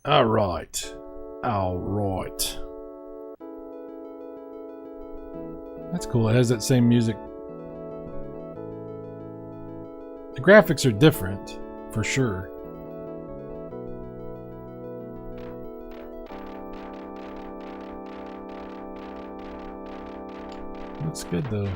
Alright. Alright. That's cool. It has that same music. The graphics are different, for sure. Looks good, though.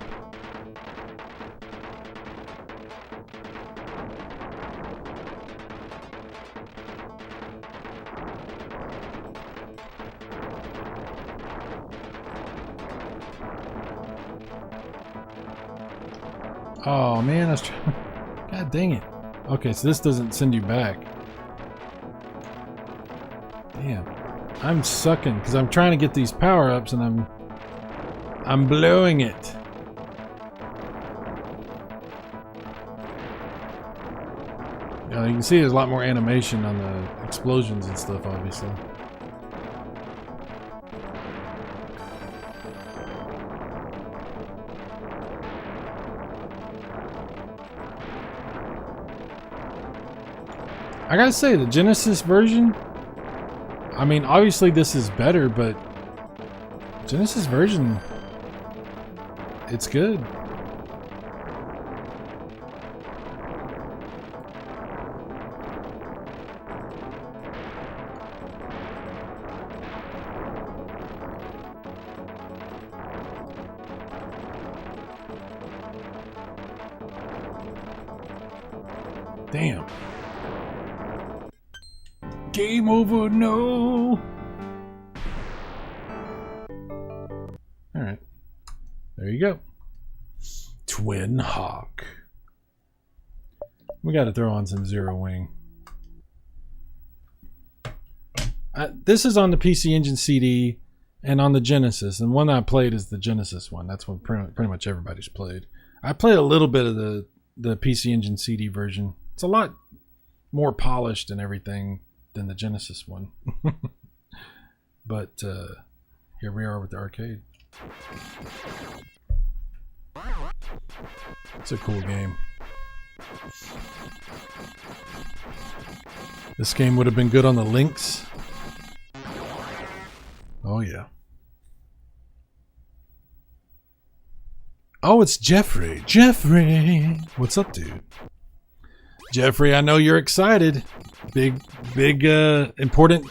Oh, man, I was trying... God dang it. Okay, so this doesn't send you back. Damn. I'm sucking because I'm trying to get these power-ups and I'm blowing it. You can see there's a lot more animation on the explosions and stuff, obviously. I gotta say, the Genesis version, I mean, obviously this is better, but Genesis version, it's good. Damn. Game over, no. All right, there you go. Twin Hawk. We got to throw on some Zero Wing. This is on the PC Engine CD and on the Genesis, and one that I played is the Genesis one. That's what pretty much everybody's played. I played a little bit of the PC Engine CD version. It's a lot more polished and everything than the Genesis one. But here we are with the arcade. It's a cool game. This game would have been good on the Lynx. Oh yeah. Oh, it's Jeffrey. Jeffrey! What's up, dude? Jeffrey, I know you're excited. Big, important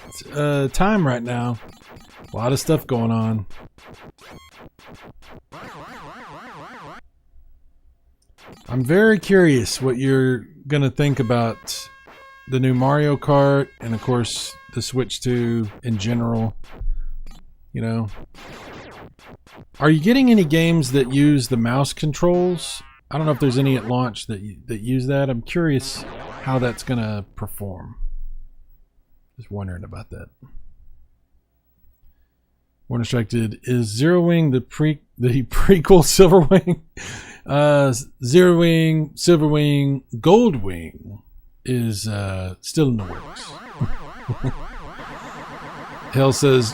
time right now. A lot of stuff going on. I'm very curious what you're going to think about the new Mario Kart and, of course, the Switch 2 in general. You know, are you getting any games that use the mouse controls I don't know if there's any at launch that use that. I'm curious how that's gonna perform. Just wondering about that. One Instructed, is Zero Wing the prequel Silver Wing? Zero Wing, Silver Wing, Gold Wing is still in the works. Hell says,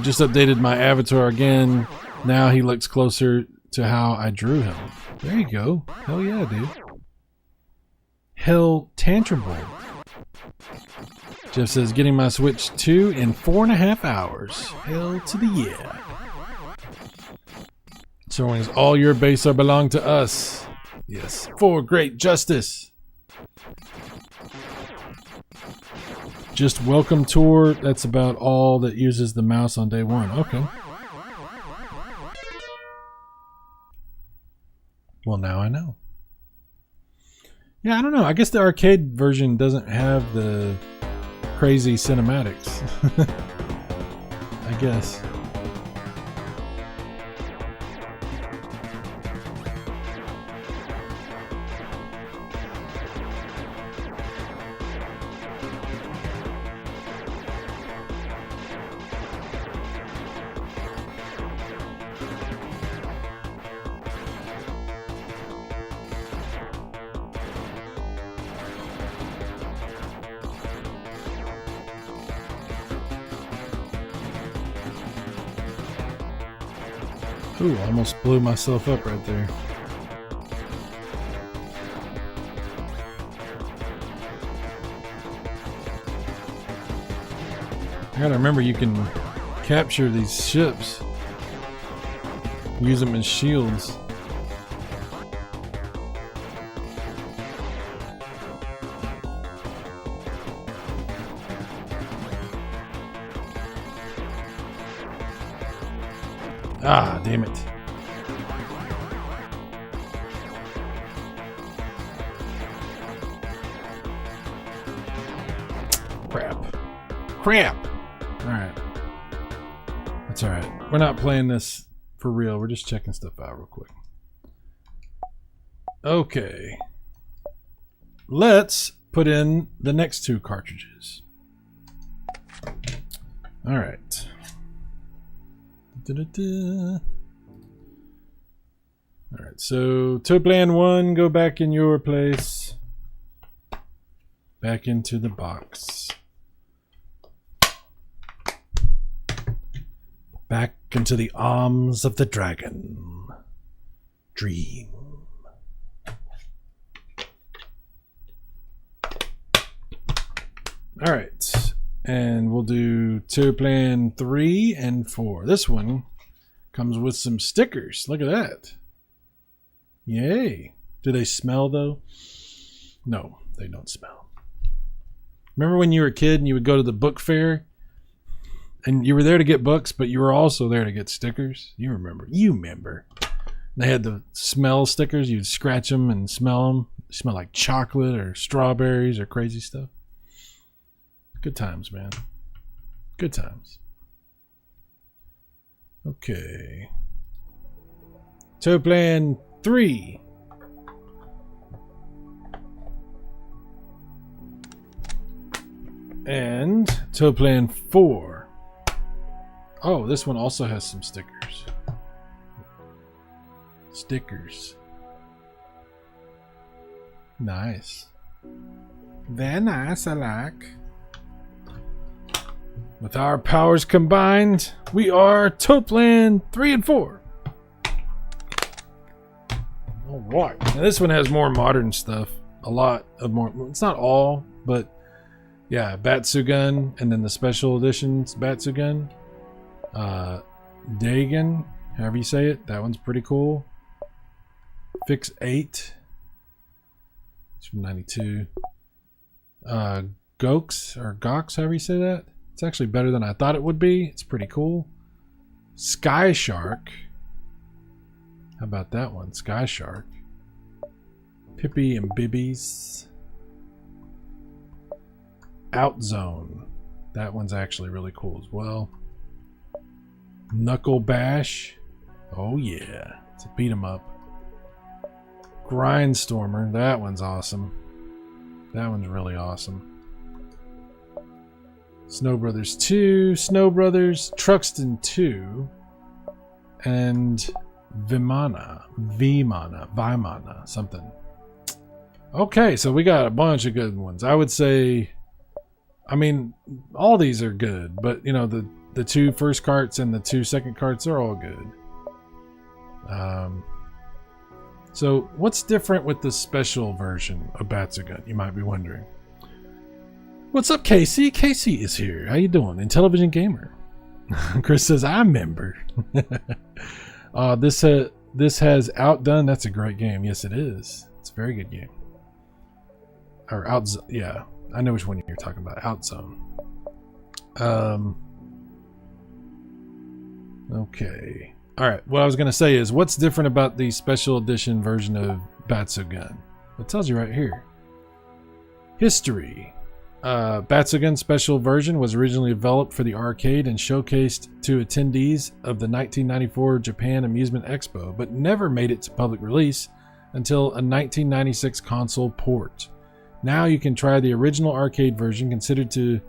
just updated my avatar again. Now he looks closer to how I drew him. There you go. Hell yeah, dude. Hell Tantrable. Jeff says, getting my Switch 2 in 4.5 hours. Hell to the yeah. So it's all your base are belong to us. Yes, for great justice. Just welcome tour. That's about all that uses the mouse on day one. Okay. Well, now I know. Yeah, I don't know. I guess the arcade version doesn't have the crazy cinematics. I guess. Ooh, I almost blew myself up right there. I gotta remember you can capture these ships. Use them as shields. Ah, damn it. Crap. Alright. That's alright. We're not playing this for real. We're just checking stuff out real quick. Okay. Let's put in the next two cartridges. Alright. Alright, so Toaplan 1, go back in your place. Back into the box. Back into the arms of the dragon. Dream. Alright. And we'll do Toaplan 3 and 4. This one comes with some stickers. Look at that. Yay. Do they smell though? No, they don't smell. Remember when you were a kid and you would go to the book fair? And you were there to get books, but you were also there to get stickers? You remember. You remember. They had the smell stickers. You'd scratch them and smell them. They smell like chocolate or strawberries or crazy stuff. Good times, man. Good times. Okay. Toaplan 3. And Toaplan 4. Oh, this one also has some stickers. Stickers. Nice. Very nice, I like. With our powers combined, we are Toaplan 3 and 4. Alright. Now this one has more modern stuff. A lot of more. It's not all, but yeah, Batsugun, and then the special editions Batsugun. Dagon, however you say it. That one's pretty cool. Fix 8. It's from 92. Gox, or Gox, however you say that. It's actually better than I thought it would be. It's pretty cool. Sky Shark. How about that one? Sky Shark. Pippi and Bibbies. Outzone. That one's actually really cool as well. Knuckle Bash. Oh yeah. It's a beat 'em up. Grindstormer. That one's awesome. That one's really awesome. Snow Brothers 2, Snow Brothers, Truxton 2, and Vimana, something. Okay, so we got a bunch of good ones. I would say, I mean, all these are good, but you know, the two first carts and the two second carts are all good. So what's different with the special version of Batsugun, you might be wondering. What's up, Casey? Casey is here. How you doing? Intellivision Gamer. Chris says, I remember. This has Outdone. That's a great game. Yes, it is. It's a very good game. Or yeah, I know which one you're talking about. Outzone. Okay. All right. What I was going to say is, what's different about the special edition version of Batsugun? It tells you right here. History. Batsugun special version was originally developed for the arcade and showcased to attendees of the 1994 Japan Amusement Expo, but never made it to public release until a 1996 console port. Now you can try the original arcade version, considered to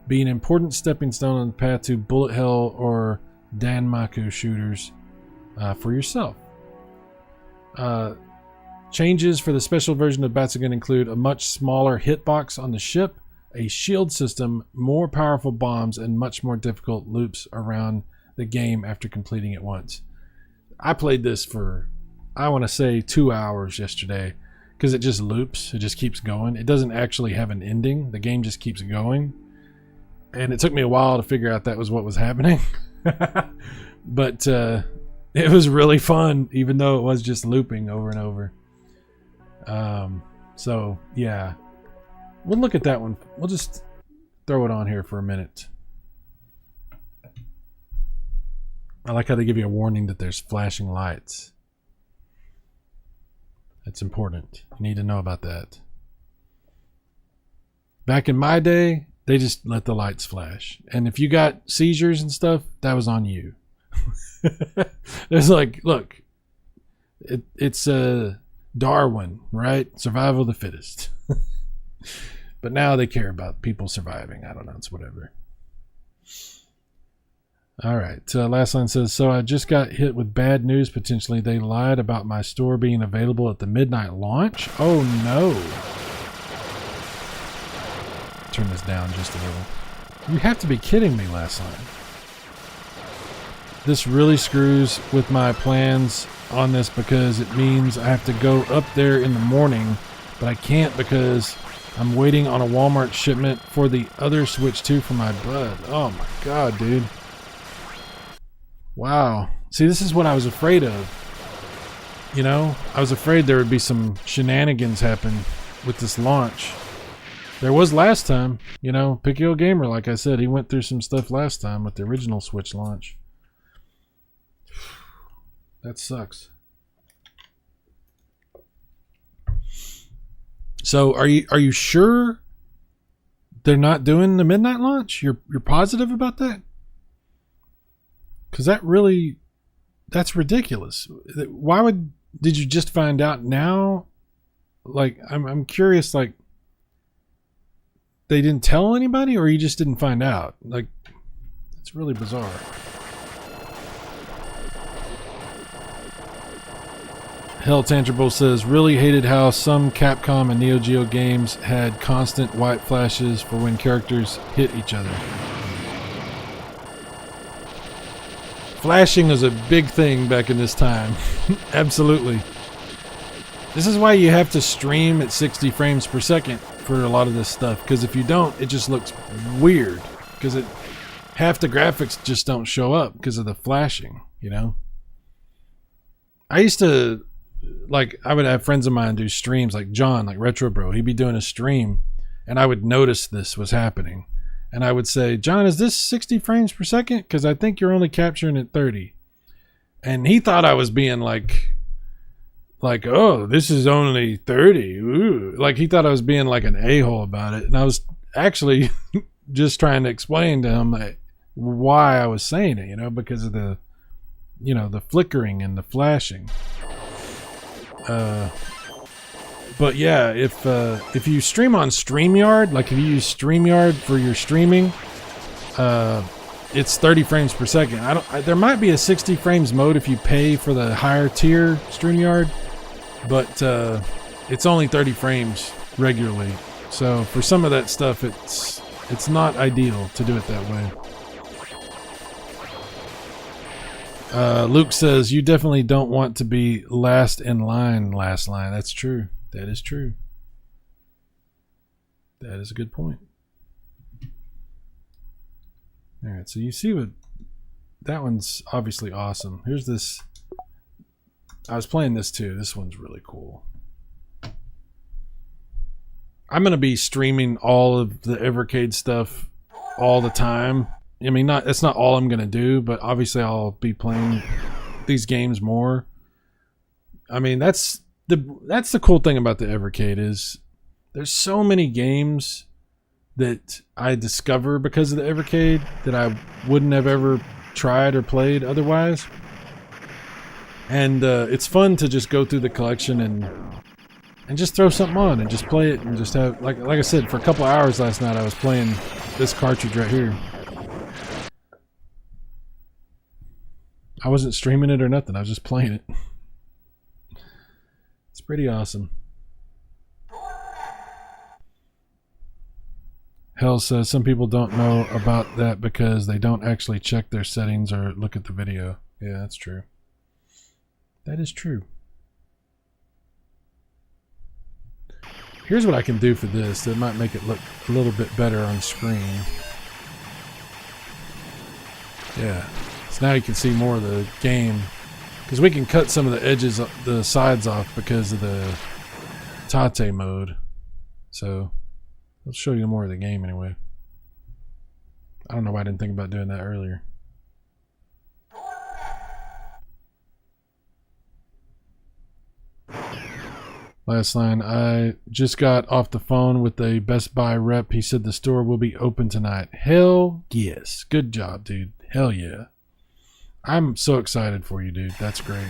be an important stepping stone on the path to bullet hell or Danmaku shooters for yourself. Changes for the special version of Batsugun include a much smaller hitbox on the ship, a shield system, more powerful bombs, and much more difficult loops around the game after completing it once. I played this for, I want to say, 2 hours yesterday, because it just loops. It just keeps going. It doesn't actually have an ending. The game just keeps going. And it took me a while to figure out that was what was happening. But it was really fun, even though it was just looping over and over. So, yeah. We'll look at that one. We'll just throw it on here for a minute. I like how they give you a warning that there's flashing lights. That's important. You need to know about that. Back in my day, they just let the lights flash. And if you got seizures and stuff, that was on you. There's like, look, it's Darwin, right? Survival of the fittest. But now they care about people surviving. I don't know. It's whatever. All right. Last line says, so I just got hit with bad news potentially. They lied about my store being available at the midnight launch. Oh, no. Turn this down just a little. You have to be kidding me, last line. This really screws with my plans on this because it means I have to go up there in the morning, but I can't because I'm waiting on a Walmart shipment for the other Switch 2 for my bud. Oh my god, dude. Wow. See, this is what I was afraid of. You know, I was afraid there would be some shenanigans happen with this launch. There was last time, you know, Pickyo Gamer, like I said, he went through some stuff last time with the original Switch launch. That sucks. So are you sure they're not doing the midnight launch? You're positive about that? Because that's ridiculous. Why did you just find out now? Like, I'm curious, like, they didn't tell anybody or you just didn't find out? Like, it's really bizarre. Hell Tangible says, really hated how some Capcom and Neo Geo games had constant white flashes for when characters hit each other. Flashing was a big thing back in this time. Absolutely. This is why you have to stream at 60 frames per second for a lot of this stuff, because if you don't, it just looks weird, because half the graphics just don't show up because of the flashing, you know. I used to, like, I would have friends of mine do streams, like John, like Retro Bro. He'd be doing a stream and I would notice this was happening, and I would say, John, is this 60 frames per second? Because I think you're only capturing at 30. And he thought I was being like, oh, this is only 30. Ooh. Like, he thought I was being like an a-hole about it. And I was actually just trying to explain to him why I was saying it, you know, because of the, you know, the flickering and the flashing. But yeah, if you stream on StreamYard, like if you use StreamYard for your streaming, it's 30 frames per second. There might be a 60 frames mode if you pay for the higher tier StreamYard, but it's only 30 frames regularly. So for some of that stuff, it's not ideal to do it that way. Luke says, you definitely don't want to be last in line, last line. That's true. That is true. That is a good point. All right, so you see what that one's obviously awesome. Here's this. I was playing this too. This one's really cool. I'm going to be streaming all of the Evercade stuff all the time. I mean, that's not all I'm going to do, but obviously I'll be playing these games more. I mean, that's the cool thing about the Evercade is there's so many games that I discover because of the Evercade that I wouldn't have ever tried or played otherwise. And it's fun to just go through the collection and just throw something on and just play it and just have, like I said, for a couple hours last night I was playing this cartridge right here. I wasn't streaming it or nothing. I was just playing it. It's pretty awesome. Hell says some people don't know about that because they don't actually check their settings or look at the video. Yeah, that's true. That is true. Here's what I can do for this that might make it look a little bit better on screen. Yeah. So now you can see more of the game. Because we can cut some of the edges, the sides off because of the Tate mode. So I'll show you more of the game anyway. I don't know why I didn't think about doing that earlier. Last line, I just got off the phone with a Best Buy rep. He said the store will be open tonight. Hell yes. Good job, dude. Hell yeah. I'm so excited for you, dude. That's great.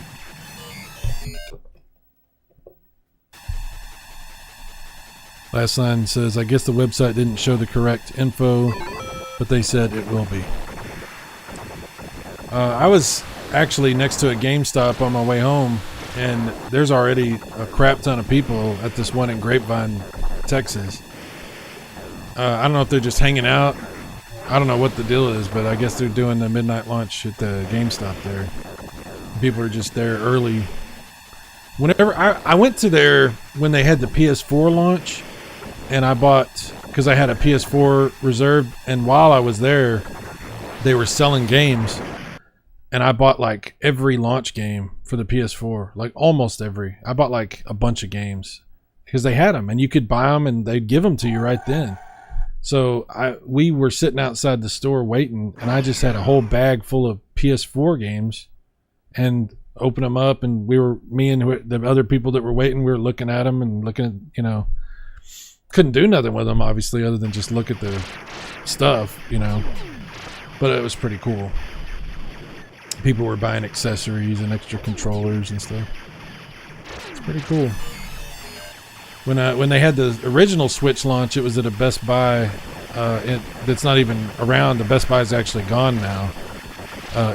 Last line says, I guess the website didn't show the correct info, but they said it will be. I was actually next to a GameStop on my way home, and there's already a crap ton of people at this one in Grapevine, Texas. I don't know if they're just hanging out. I don't know what the deal is, but I guess they're doing the midnight launch at the GameStop there. People are just there early. Whenever I went to there when they had the PS4 launch, and I bought, because I had a PS4 reserved, and while I was there, they were selling games, and I bought like every launch game for the PS4, like almost every. I bought like a bunch of games because they had them, and you could buy them, and they'd give them to you right then. So we were sitting outside the store waiting, and I just had a whole bag full of PS4 games, and opened them up, and me and the other people that were waiting, we were looking at them and looking at, you know, couldn't do nothing with them obviously other than just look at the stuff, you know, but it was pretty cool. People were buying accessories and extra controllers and stuff. It's pretty cool. When they had the original Switch launch, it was at a Best Buy that's not even around. The Best Buy is actually gone now,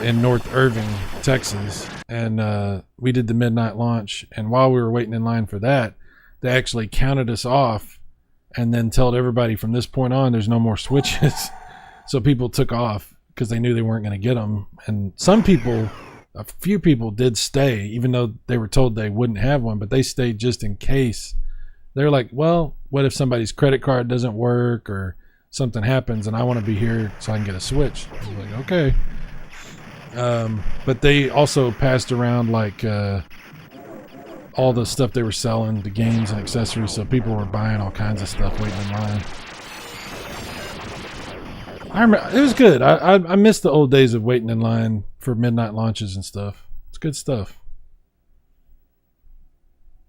in North Irving, Texas. And we did the midnight launch, and while we were waiting in line for that, they actually counted us off and then told everybody from this point on there's no more Switches. So people took off because they knew they weren't going to get them. And some people, a few people did stay, even though they were told they wouldn't have one, but they stayed just in case. They're like, well, what if somebody's credit card doesn't work or something happens and I want to be here so I can get a Switch? I was like, okay. But they also passed around like all the stuff they were selling, the games and accessories, so people were buying all kinds of stuff waiting in line. I remember, it was good. I miss the old days of waiting in line for midnight launches and stuff. It's good stuff.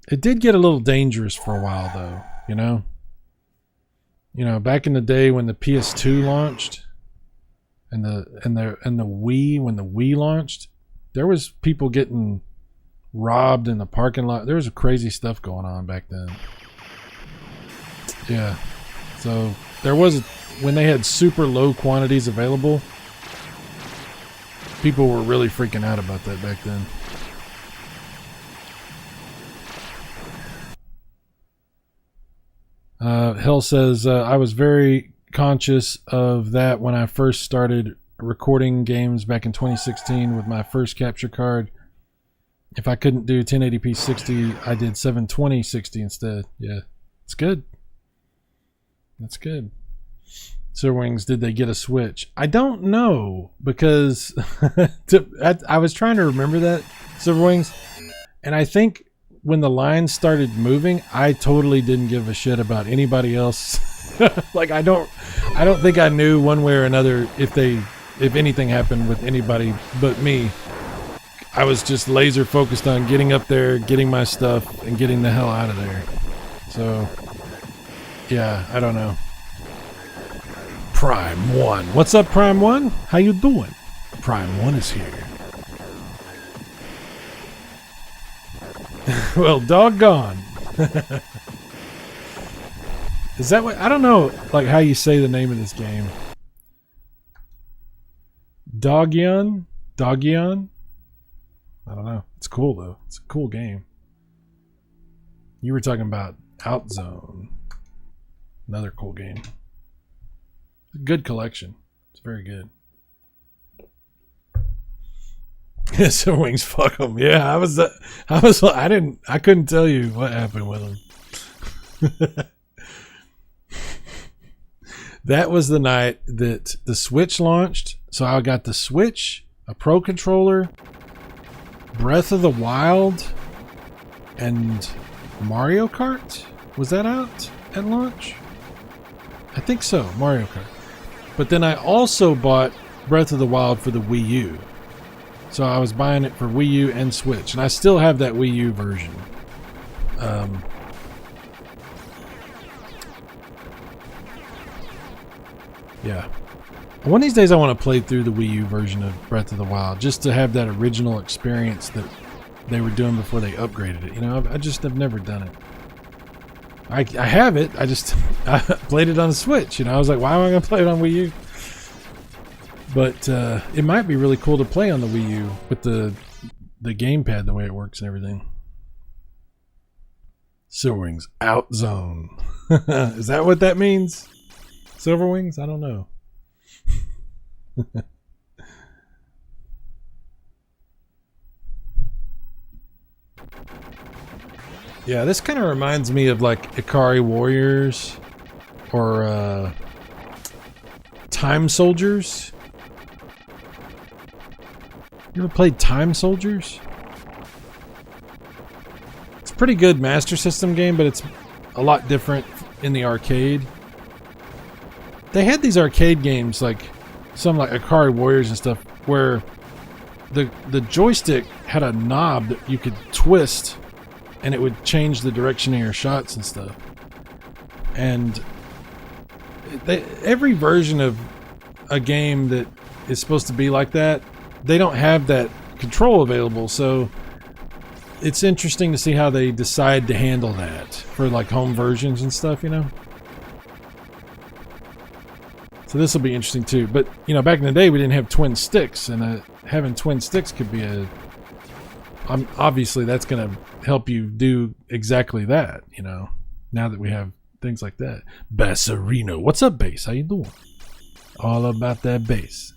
It did get a little dangerous for a while though, you know? You know, back in the day when the PS2 launched and the Wii, when the Wii launched, there was people getting robbed in the parking lot. There was crazy stuff going on back then. Yeah. So there was, when they had super low quantities available, people were really freaking out about that back then. Hell says, I was very conscious of that when I first started recording games back in 2016 with my first capture card. If I couldn't do 1080p 60, I did 720 60 instead. Yeah, it's good. That's good. Silverwings, did they get a Switch? I don't know, because I was trying to remember that, Silverwings, and I think when the lines started moving, I totally didn't give a shit about anybody else. Like I don't think I knew one way or another if anything happened with anybody but me. I was just laser focused on getting up there, getting my stuff, and getting the hell out of there. So, yeah, I don't know. Prime 1. What's up, Prime 1? How you doing? Prime 1 is here. Well, doggone. Is that what? I don't know, like, how you say the name of this game. Dogyeon? Dogyeon? I don't know. It's cool, though. It's a cool game. You were talking about Outzone. Another cool game. Good collection. It's very good. So Wings, fuck them. Yeah, I couldn't tell you what happened with them. That was the night that the Switch launched. So I got the Switch, a Pro Controller, Breath of the Wild, and Mario Kart. Was that out at launch? I think so, Mario Kart. But then I also bought Breath of the Wild for the Wii U. So I was buying it for Wii U and Switch. And I still have that Wii U version. Yeah. One of these days I want to play through the Wii U version of Breath of the Wild, just to have that original experience that they were doing before they upgraded it. You know, I just have never done it. I have it. I played it on the Switch. You know, I was like, why am I going to play it on Wii U? But it might be really cool to play on the Wii U with the gamepad, the way it works and everything. Silverwings, Outzone. Is that what that means? Silverwings? I don't know. Yeah, this kind of reminds me of like Ikari Warriors or Time Soldiers. You ever played Time Soldiers? It's a pretty good Master System game, but it's a lot different in the arcade. They had these arcade games, like some like Ikari Warriors and stuff, where the joystick had a knob that you could twist and it would change the direction of your shots and stuff. And every version of a game that is supposed to be like that, they don't have that control available, so it's interesting to see how they decide to handle that for like home versions and stuff, you know? So this will be interesting too. But, you know, back in the day we didn't have twin sticks, and having twin sticks could be obviously that's going to help you do exactly that, you know, now that we have things like that. Bassarino. What's up, Bass? How you doing? All about that bass.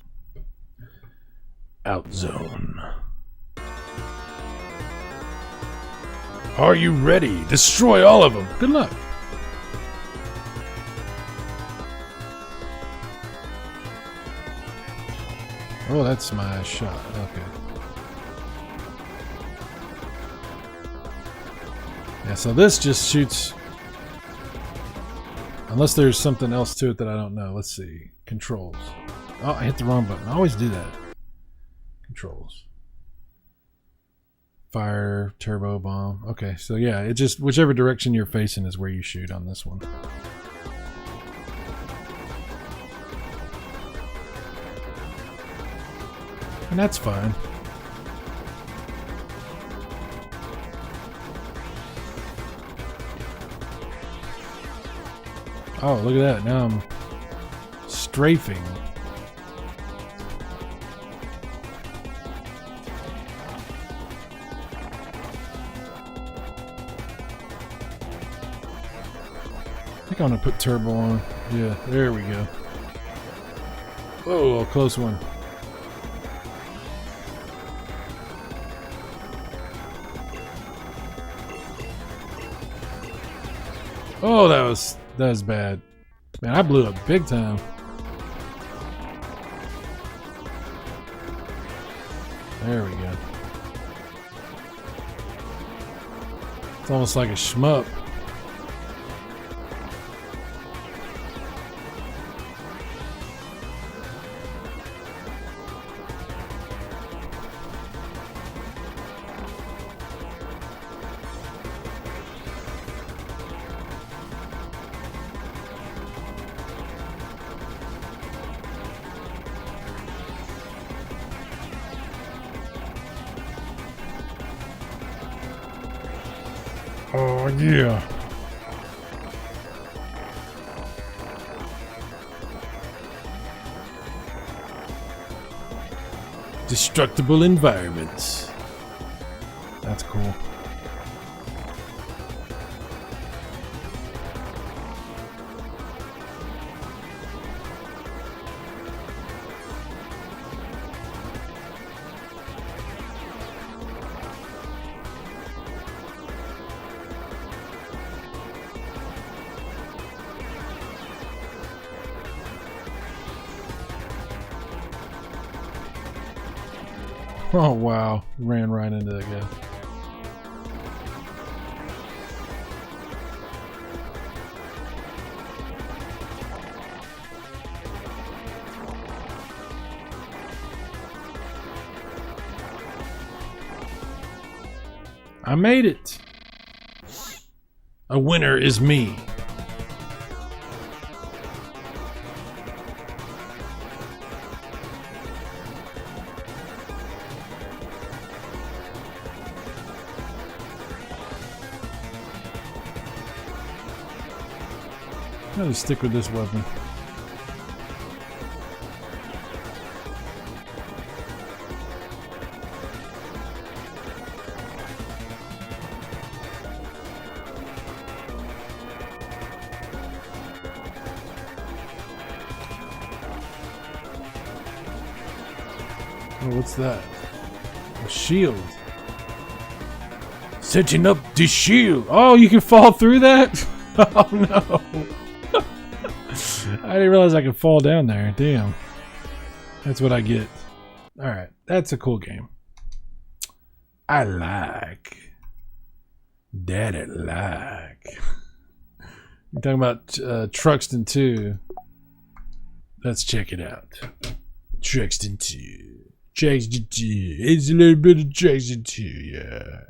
Outzone. Are you ready? Destroy all of them. Good luck. Oh, that's my shot. Okay. Yeah, so this just shoots... Unless there's something else to it that I don't know. Let's see. Controls. Oh, I hit the wrong button. I always do that. Controls. Fire, turbo, bomb. Okay, so yeah, it just... Whichever direction you're facing is where you shoot on this one. And that's fine. Oh, look at that. Now I'm strafing. I think I'm gonna put turbo on. Yeah, there we go. Whoa, a close one. Oh, that was bad. Man, I blew up big time. There we go. It's almost like a shmup. Oh, yeah. Destructible environments. That's cool. Oh wow, ran right into that guy. I made it. A winner is me. I'm gonna stick with this weapon. Oh, what's that? A shield. Setting up the shield. Oh, you can fall through that? Oh no. I didn't realize I could fall down there. Damn. That's what I get. Alright, that's a cool game. I like. That I like. You're talking about Truxton 2. Let's check it out. Truxton 2. Truxton 2. It's a little bit of Truxton 2, yeah.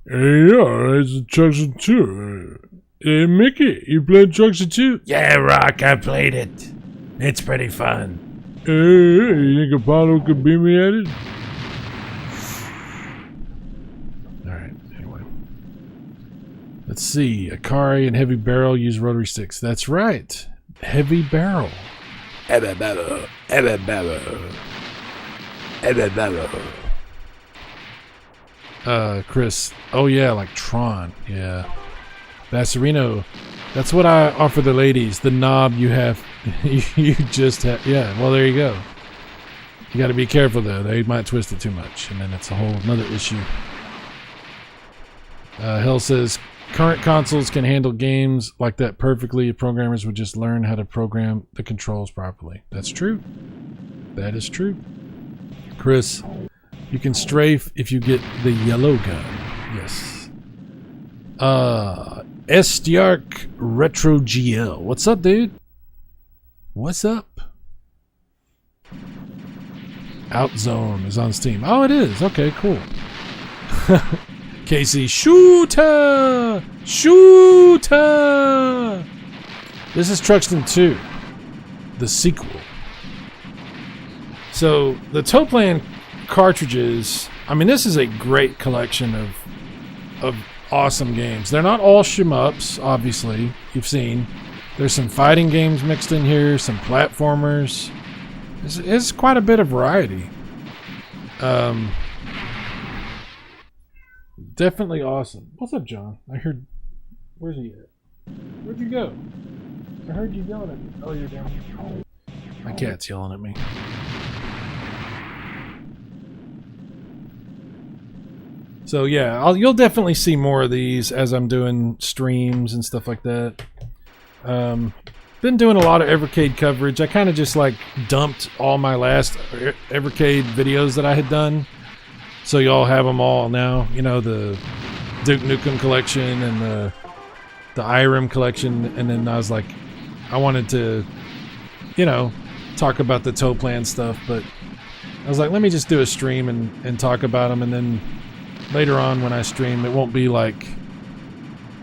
Yeah, it's a Truxton 2. Hey, Mickey, you played Truxton 2? Yeah, Rock, I played it. It's pretty fun. Hey, you think Apollo could beat me at it? Alright, anyway. Let's see. Akari and Heavy Barrel use rotary sticks. That's right. Heavy Barrel. Heavy Barrel. Heavy Barrel. Heavy Barrel. Chris. Oh, yeah, like Tron. Yeah. Basserino. That's what I offer the ladies. The knob you have. You just have. Yeah, well, there you go. You got to be careful, though. They might twist it too much, and then it's a whole another issue. Hell says, current consoles can handle games like that perfectly. Programmers would just learn how to program the controls properly. That's true. That is true. Chris, you can strafe if you get the yellow gun. Yes. Estiark Retro GL. What's up, dude? What's up? Outzone is on Steam. Oh, it is. Okay, cool. Casey, shooter! Shooter! This is Truxton 2, the sequel. So, the Toaplan cartridges, I mean, this is a great collection of awesome games. They're not all shmups, obviously. You've seen. There's some fighting games mixed in here, some platformers. It's quite a bit of variety. Definitely awesome. What's up, John? I heard... Where's he at? Where'd you go? I heard you yelling at me. Oh, you're down here. My cat's yelling at me. So yeah, you'll definitely see more of these as I'm doing streams and stuff like that. Been doing a lot of Evercade coverage. I kind of just like dumped all my last Evercade videos that I had done. So y'all have them all now. You know, the Duke Nukem collection and the Irem collection. And then I was like, I wanted to, you know, talk about the Toaplan stuff. But I was like, let me just do a stream and talk about them. And then later on when I stream, it won't be like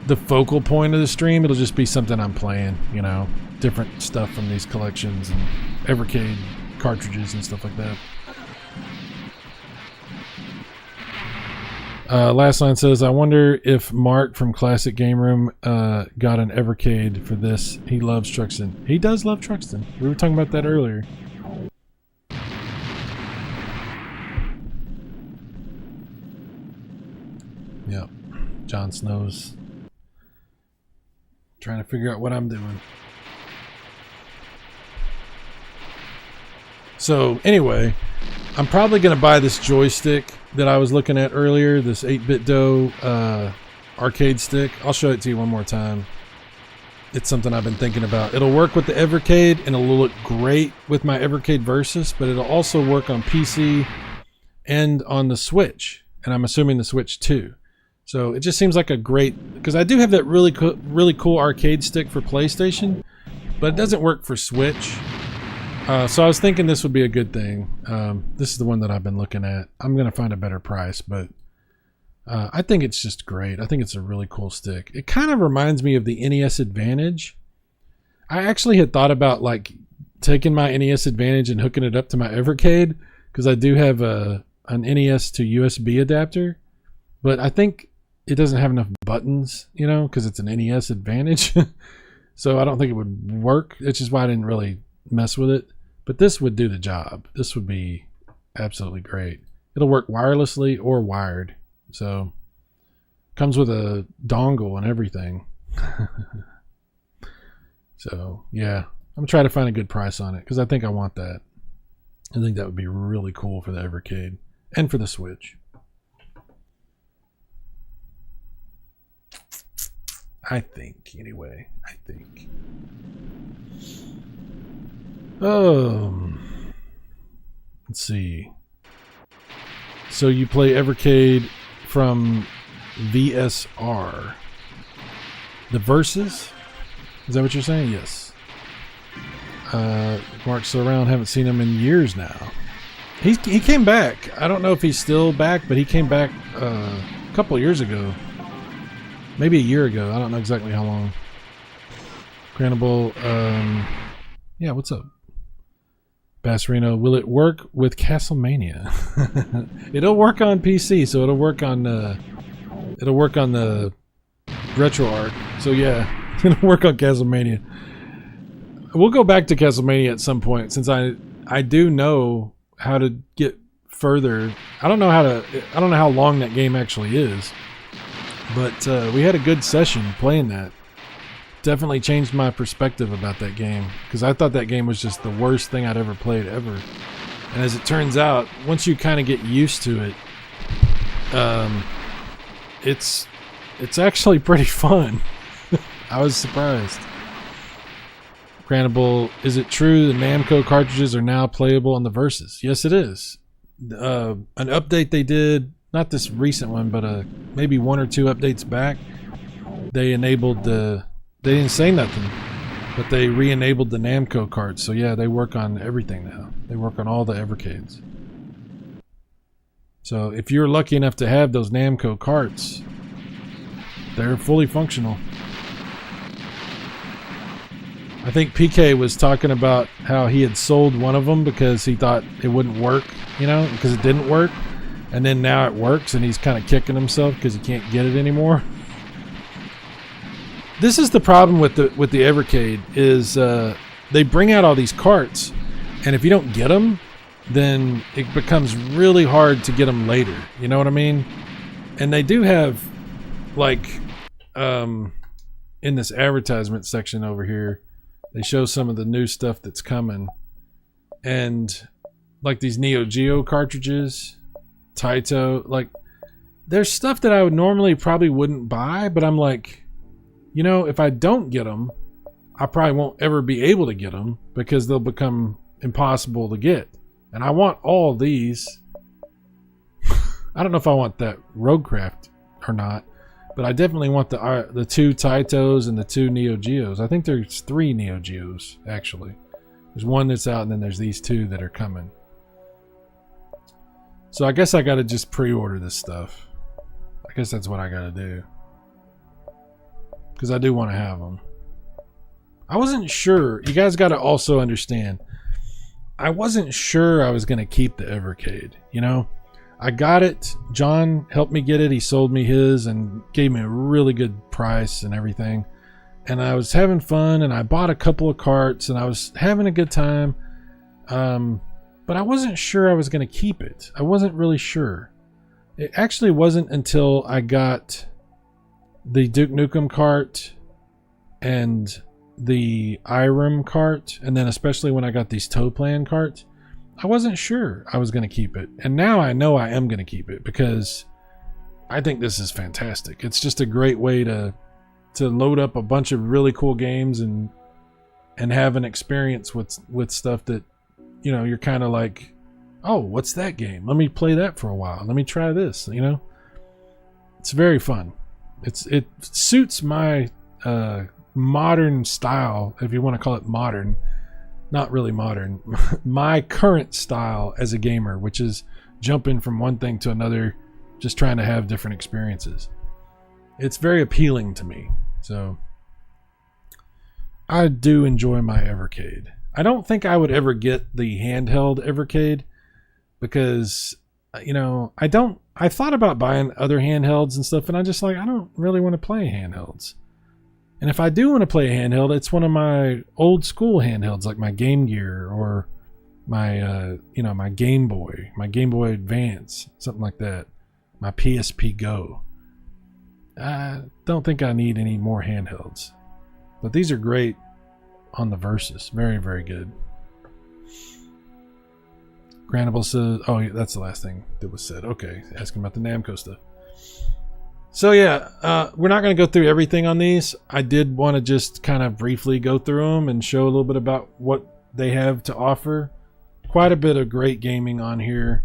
the focal point of the stream. It'll just be something I'm playing, you know, different stuff from these collections and Evercade cartridges and stuff like that. Last line says, I wonder if Mark from Classic Game Room got an Evercade for this. He loves Truxton. He does love Truxton. We were talking about that earlier. Yep. Jon Snow's trying to figure out what I'm doing. So anyway, I'm probably going to buy this joystick that I was looking at earlier, this 8-bit dough arcade stick. I'll show it to you one more time. It's something I've been thinking about. It'll work with the Evercade and it'll look great with my Evercade Versus, but it'll also work on PC and on the Switch, and I'm assuming the Switch too. So it just seems like a great, because I do have that really cool arcade stick for PlayStation, but it doesn't work for Switch. So I was thinking this would be a good thing. This is the one that I've been looking at. I'm going to find a better price, but I think it's just great. I think it's a really cool stick. It kind of reminds me of the NES Advantage. I actually had thought about like taking my NES Advantage and hooking it up to my Evercade, because I do have an NES to USB adapter, but I think it doesn't have enough buttons, you know, because it's an NES Advantage. So I don't think it would work. It's just why I didn't really mess with it. But this would do the job. This would be absolutely great. It'll work wirelessly or wired. So comes with a dongle and everything. So yeah, I'm trying to find a good price on it because I think I want that. I think that would be really cool for the Evercade and for the Switch. I think, anyway. I think. Let's see. So you play Evercade from VSR. The Versus? Is that what you're saying? Yes. Mark's still around. Haven't seen him in years now. He came back. I don't know if he's still back, but he came back a couple of years ago. Maybe a year ago. I don't know exactly how long. Granable. Yeah, what's up? Bassarino, will it work with Castlemania? It'll work on PC, so it'll work on the RetroArch. So yeah, it'll work on Castlemania. We'll go back to Castlemania at some point, since I do know how to get further. I don't know how long that game actually is, but we had a good session playing that. Definitely changed my perspective about that game, because I thought that game was just the worst thing I'd ever played ever. And as it turns out, once you kind of get used to it, it's actually pretty fun. I was surprised. Granable, is it true the Namco cartridges are now playable on the Versus? Yes, it is. An update they did, not this recent one, but maybe 1 or 2 updates back, they enabled the... They didn't say nothing, but they re-enabled the Namco carts. So yeah, they work on everything now. They work on all the Evercades. So if you're lucky enough to have those Namco carts, they're fully functional. I think PK was talking about how he had sold one of them because he thought it wouldn't work, you know, because it didn't work. And then now it works, and he's kind of kicking himself because he can't get it anymore. this is the problem with the Evercade is they bring out all these carts, and if you don't get them, then it becomes really hard to get them later. You know what I mean? And they do have, like, in this advertisement section over here, they show some of the new stuff that's coming. And, like, these Neo Geo cartridges, Taito, like, there's stuff that I would normally probably wouldn't buy, but I'm like, you know, if I don't get them, I probably won't ever be able to get them because they'll become impossible to get. And I want all these. I don't know if I want that Roguecraft or not, but I definitely want the 2 Taitos and the 2 Neo Geos. I think there's 3 Neo Geos, actually. There's one that's out, and then there's these 2 that are coming. So I guess I got to just pre-order this stuff. I guess that's what I got to do. Because I do want to have them. I wasn't sure. You guys got to also understand. I wasn't sure I was going to keep the Evercade. You know, I got it. John helped me get it. He sold me his and gave me a really good price and everything. And I was having fun, and I bought a couple of carts, and I was having a good time. But I wasn't sure I was going to keep it. I wasn't really sure. It actually wasn't until I got the Duke Nukem cart and the Irem cart, and then especially when I got these Toaplan carts, I wasn't sure I was going to keep it. And now I know I am going to keep it because I think this is fantastic. It's just a great way to load up a bunch of really cool games and have an experience with stuff that, you know, you're kind of like, oh, what's that game? Let me play that for a while. Let me try this, you know? It's very fun. It suits my modern style, if you want to call it modern. Not really modern. My current style as a gamer, which is jumping from one thing to another, just trying to have different experiences. It's very appealing to me. So I do enjoy my Evercade. I don't think I would ever get the handheld Evercade because, you know, I thought about buying other handhelds and stuff, and I just like, I don't really want to play handhelds. And if I do want to play a handheld, it's one of my old school handhelds, like my Game Gear or my, my Game Boy Advance, something like that. My PSP Go. I don't think I need any more handhelds. But these are great on the Versus. Very, very good. Granable says, oh, yeah, that's the last thing that was said. Okay, asking about the Namco stuff. So yeah, we're not going to go through everything on these. I did want to just kind of briefly go through them and show a little bit about what they have to offer. Quite a bit of great gaming on here.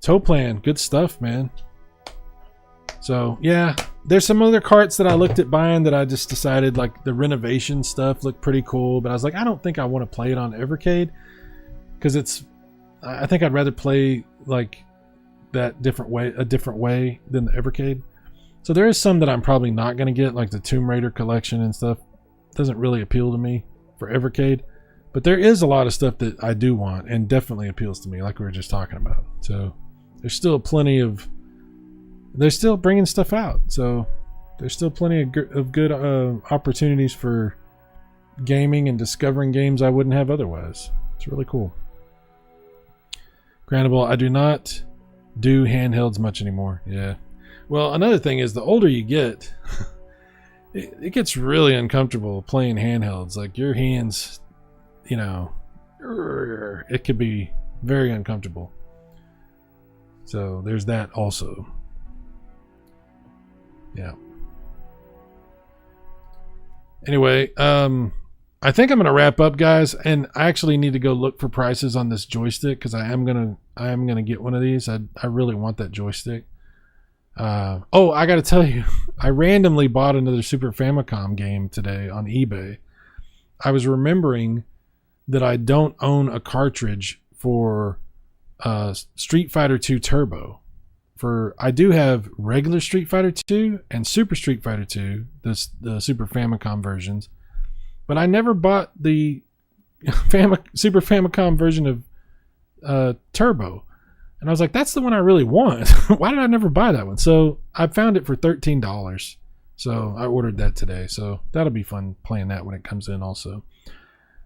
Toaplan, good stuff, man. So yeah, there's some other carts that I looked at buying that I just decided, like the renovation stuff looked pretty cool, but I was like, I don't think I want to play it on Evercade because I think I'd rather play like a different way than the Evercade. So there is some that I'm probably not going to get, like the Tomb Raider collection and stuff. Doesn't really appeal to me for Evercade, but there is a lot of stuff that I do want and definitely appeals to me, like we were just talking about. So there's still plenty of, they're still bringing stuff out, so there's still plenty of good opportunities for gaming and discovering games I wouldn't have otherwise. It's really cool. Grantable, I do not do handhelds much anymore. Yeah. Well, another thing is the older you get, it gets really uncomfortable playing handhelds. Like your hands, you know, it could be very uncomfortable. So there's that also. Yeah. Anyway, I think I'm going to wrap up, guys, and I actually need to go look for prices on this joystick because I am gonna get one of these. I really want that joystick. Oh, I got to tell you, I randomly bought another Super Famicom game today on eBay. I was remembering that I don't own a cartridge for Street Fighter 2 Turbo. I do have regular Street Fighter 2 and Super Street Fighter 2, the Super Famicom versions. But I never bought the Super Famicom version of Turbo. And I was like, that's the one I really want. Why did I never buy that one? So I found it for $13. So I ordered that today. So that'll be fun playing that when it comes in also.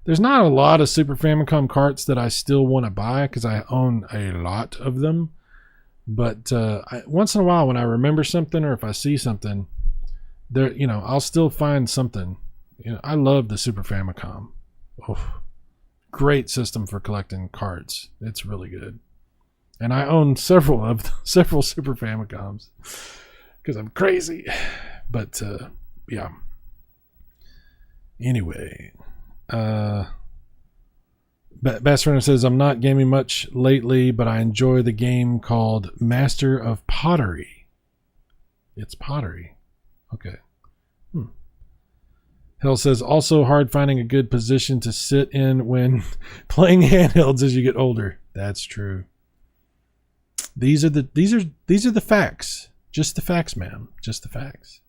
There's not a lot of Super Famicom carts that I still want to buy because I own a lot of them. But once in a while when I remember something or if I see something, there, I'll still find something. I love the Super Famicom. Oh, great system for collecting cards. It's really good. And I own several Super Famicoms because I'm crazy. But yeah. Anyway, Bass Runner says, I'm not gaming much lately, but I enjoy the game called Master of Pottery. It's pottery. Okay. Hell says, also hard finding a good position to sit in when playing handhelds as you get older. That's true. These are the facts. Just the facts, man. Just the facts.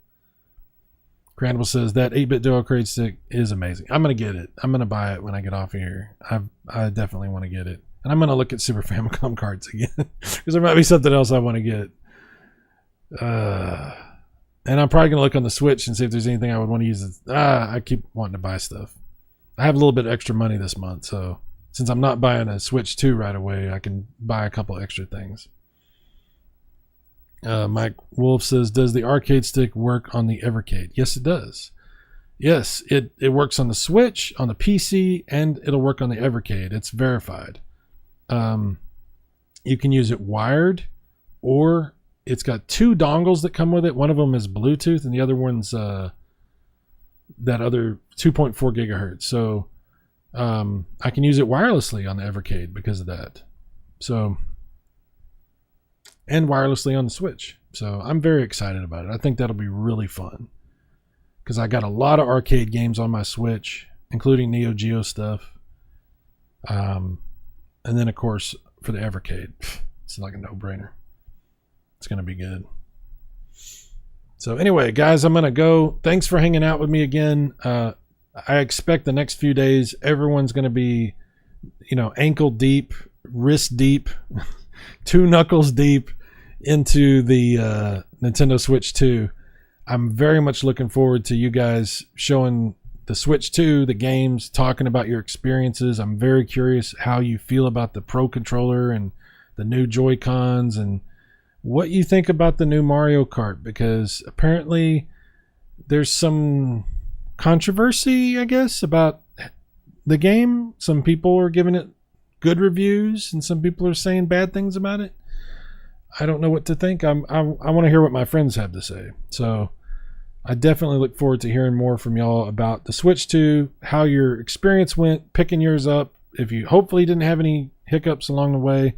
Crandall says that 8-bit dual arcade stick is amazing. I'm going to get it. I'm going to buy it when I get off of here. I definitely want to get it. And I'm going to look at Super Famicom cards again because there might be something else I want to get. And I'm probably going to look on the Switch and see if there's anything I would want to use. I keep wanting to buy stuff. I have a little bit extra money this month, so since I'm not buying a Switch 2 right away, I can buy a couple extra things. Mike Wolf says, does the arcade stick work on the Evercade? Yes, it does. Yes, it works on the Switch, on the PC, and it'll work on the Evercade. It's verified. You can use it wired, or it's got 2 dongles that come with it. One of them is Bluetooth, and the other one's that other 2.4 gigahertz. So I can use it wirelessly on the Evercade because of that. So, and wirelessly on the Switch. So I'm very excited about it. I think that'll be really fun because I got a lot of arcade games on my Switch, including Neo Geo stuff. And then, of course, for the Evercade, it's like a no-brainer. It's going to be good. So anyway, guys, I'm going to go. Thanks for hanging out with me again. I expect the next few days, everyone's going to be, ankle deep, wrist deep, 2 knuckles deep into the Nintendo Switch 2. I'm very much looking forward to you guys showing the Switch 2, the games, talking about your experiences. I'm very curious how you feel about the Pro Controller and the new Joy-Cons and what you think about the new Mario Kart, because apparently there's some controversy, I guess, about the game. Some people are giving it good reviews and some people are saying bad things about it. I don't know what to think. I want to hear what my friends have to say. So I definitely look forward to hearing more from y'all about the Switch 2, how your experience went, picking yours up, if you hopefully didn't have any hiccups along the way,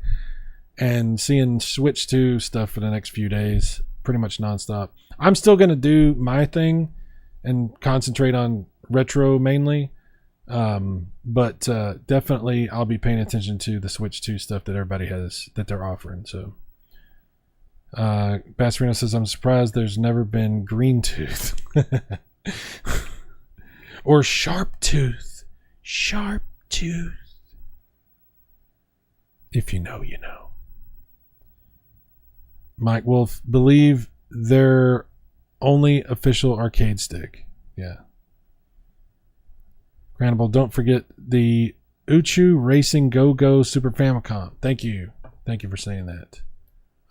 and seeing Switch 2 stuff for the next few days, pretty much nonstop. I'm still going to do my thing and concentrate on retro mainly. But definitely I'll be paying attention to the Switch 2 stuff that everybody has, that they're offering. So Bassarino says, I'm surprised there's never been Green Tooth or Sharp Tooth. Sharp Tooth. If you know, you know. Mike Wolf, believe their only official arcade stick. Yeah. Grandable, don't forget the Uchu Racing Go-Go Super Famicom. Thank you. Thank you for saying that.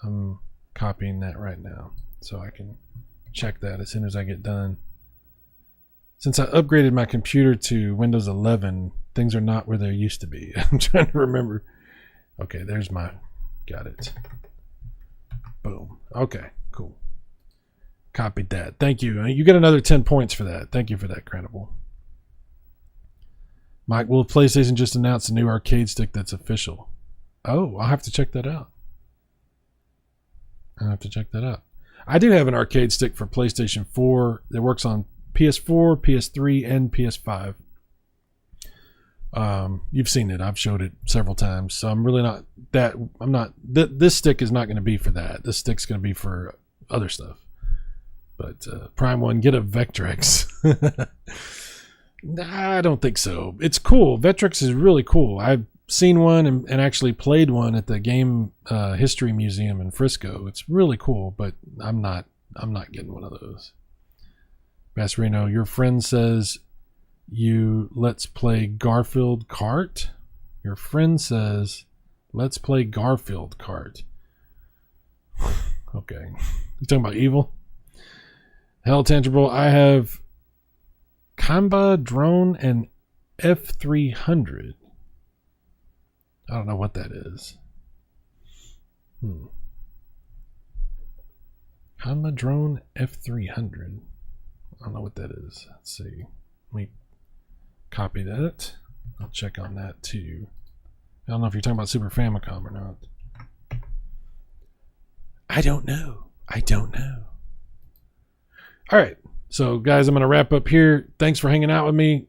I'm copying that right now so I can check that as soon as I get done. Since I upgraded my computer to Windows 11, things are not where they used to be. I'm trying to remember. Okay, there's my... Got it. Boom. Okay, cool. Copied that. Thank you. You get another 10 points for that. Thank you for that, Credible. Mike, will PlayStation just announce a new arcade stick that's official? Oh, I'll have to check that out. I do have an arcade stick for PlayStation 4 that works on PS4, PS3, and PS5. You've seen it. I've showed it several times. So I'm really not that... This stick is not going to be for that. This stick's going to be for other stuff. But Prime 1, get a Vectrex. I don't think so. It's cool. Vectrex is really cool. I've seen one and actually played one at the Game History Museum in Frisco. It's really cool, but I'm not getting one of those. Bassarino, your friend says you let's play Garfield Kart. Your friend says let's play Garfield Kart. Okay. You talking about evil? Hell Tangible, I have Kamba drone and F300. I don't know what that is. Kamba drone F300. I don't know what that is. Let's see. Let me copy that. I'll check on that too. I don't know if you're talking about Super Famicom or not. I don't know. All right. So, guys, I'm going to wrap up here. Thanks for hanging out with me.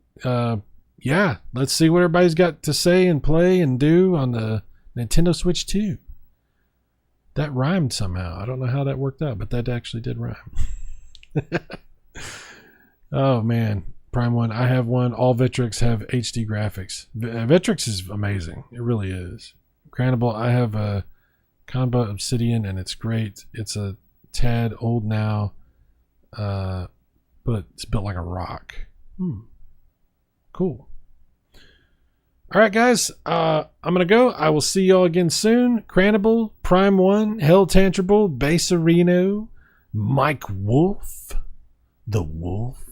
Yeah, let's see what everybody's got to say and play and do on the Nintendo Switch 2. That rhymed somehow. I don't know how that worked out, but that actually did rhyme. Oh, man. Prime 1. I have one. All Vectrex have HD graphics. Vectrex is amazing. It really is. Cranable, I have a Kamba Obsidian, and it's great. It's a tad old now, but it's built like a rock. Cool. All right, guys. I'm going to go. I will see y'all again soon. Cranable, Prime 1, Hell Tangible, Bassarino, Mike Wolf, the Wolf,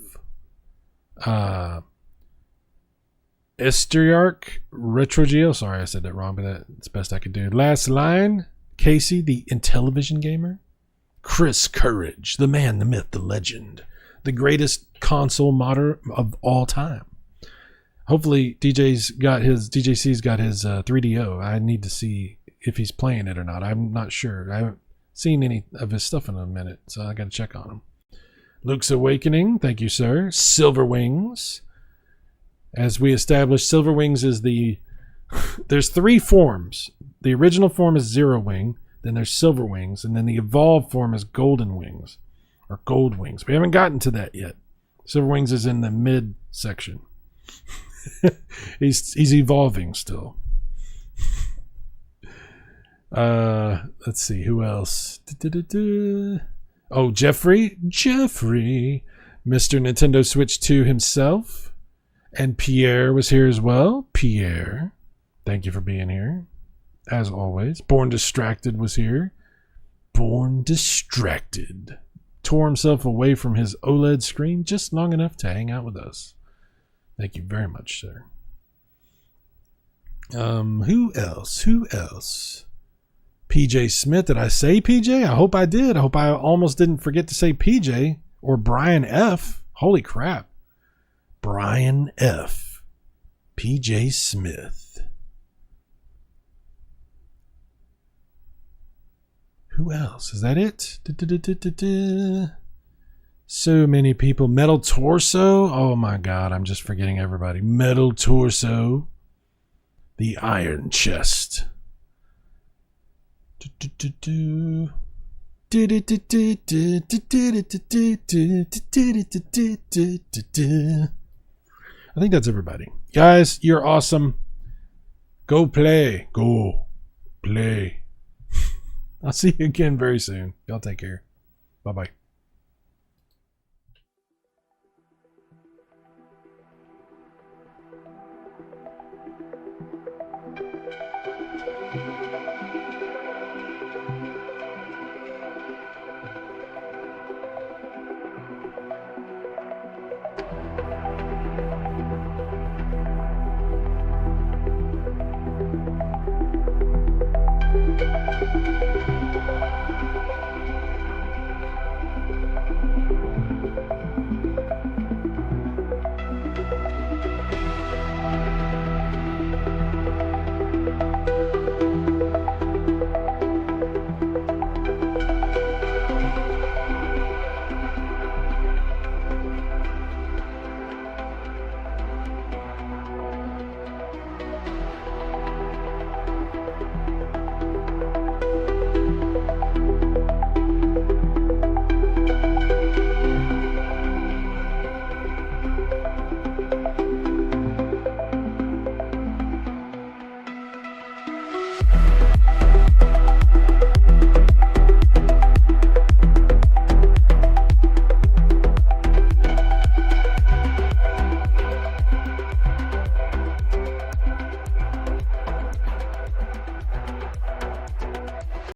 Estriarch, Retrogeo. Sorry, I said that wrong, but that's the best I could do. Last Line, Casey, the Intellivision Gamer, Chris Courage, the man, the myth, the legend, the greatest console modder of all time. Hopefully DJC's got his 3DO. I need to see if he's playing it or not. I'm not sure. I haven't seen any of his stuff in a minute, so I got to check on him. Luke's Awakening, thank you, sir. Silver Wings. As we established, Silver Wings is there's 3 forms. The original form is Zero Wing, then there's Silver Wings, and then the evolved form is Golden Wings, or Gold Wings. We haven't gotten to that yet. Silver Wings is in the mid section. he's evolving still. Let's see who else. Oh, Jeffrey, Mr. Nintendo Switch 2 himself, and Pierre was here as well. Pierre, thank you for being here as always. Born Distracted was here. Born Distracted tore himself away from his OLED screen just long enough to hang out with us. Thank you very much, sir. Who else? PJ Smith. Did I say PJ? I hope I did. I hope I almost didn't forget to say PJ or Brian F. Holy crap. Brian F. PJ Smith. Who else? Is that it? So many people. Metal Torso. Oh my God, I'm just forgetting everybody. Metal Torso. The Iron Chest. I think that's everybody. Guys, you're awesome. Go play. Go play. I'll see you again very soon. Y'all take care. Bye-bye.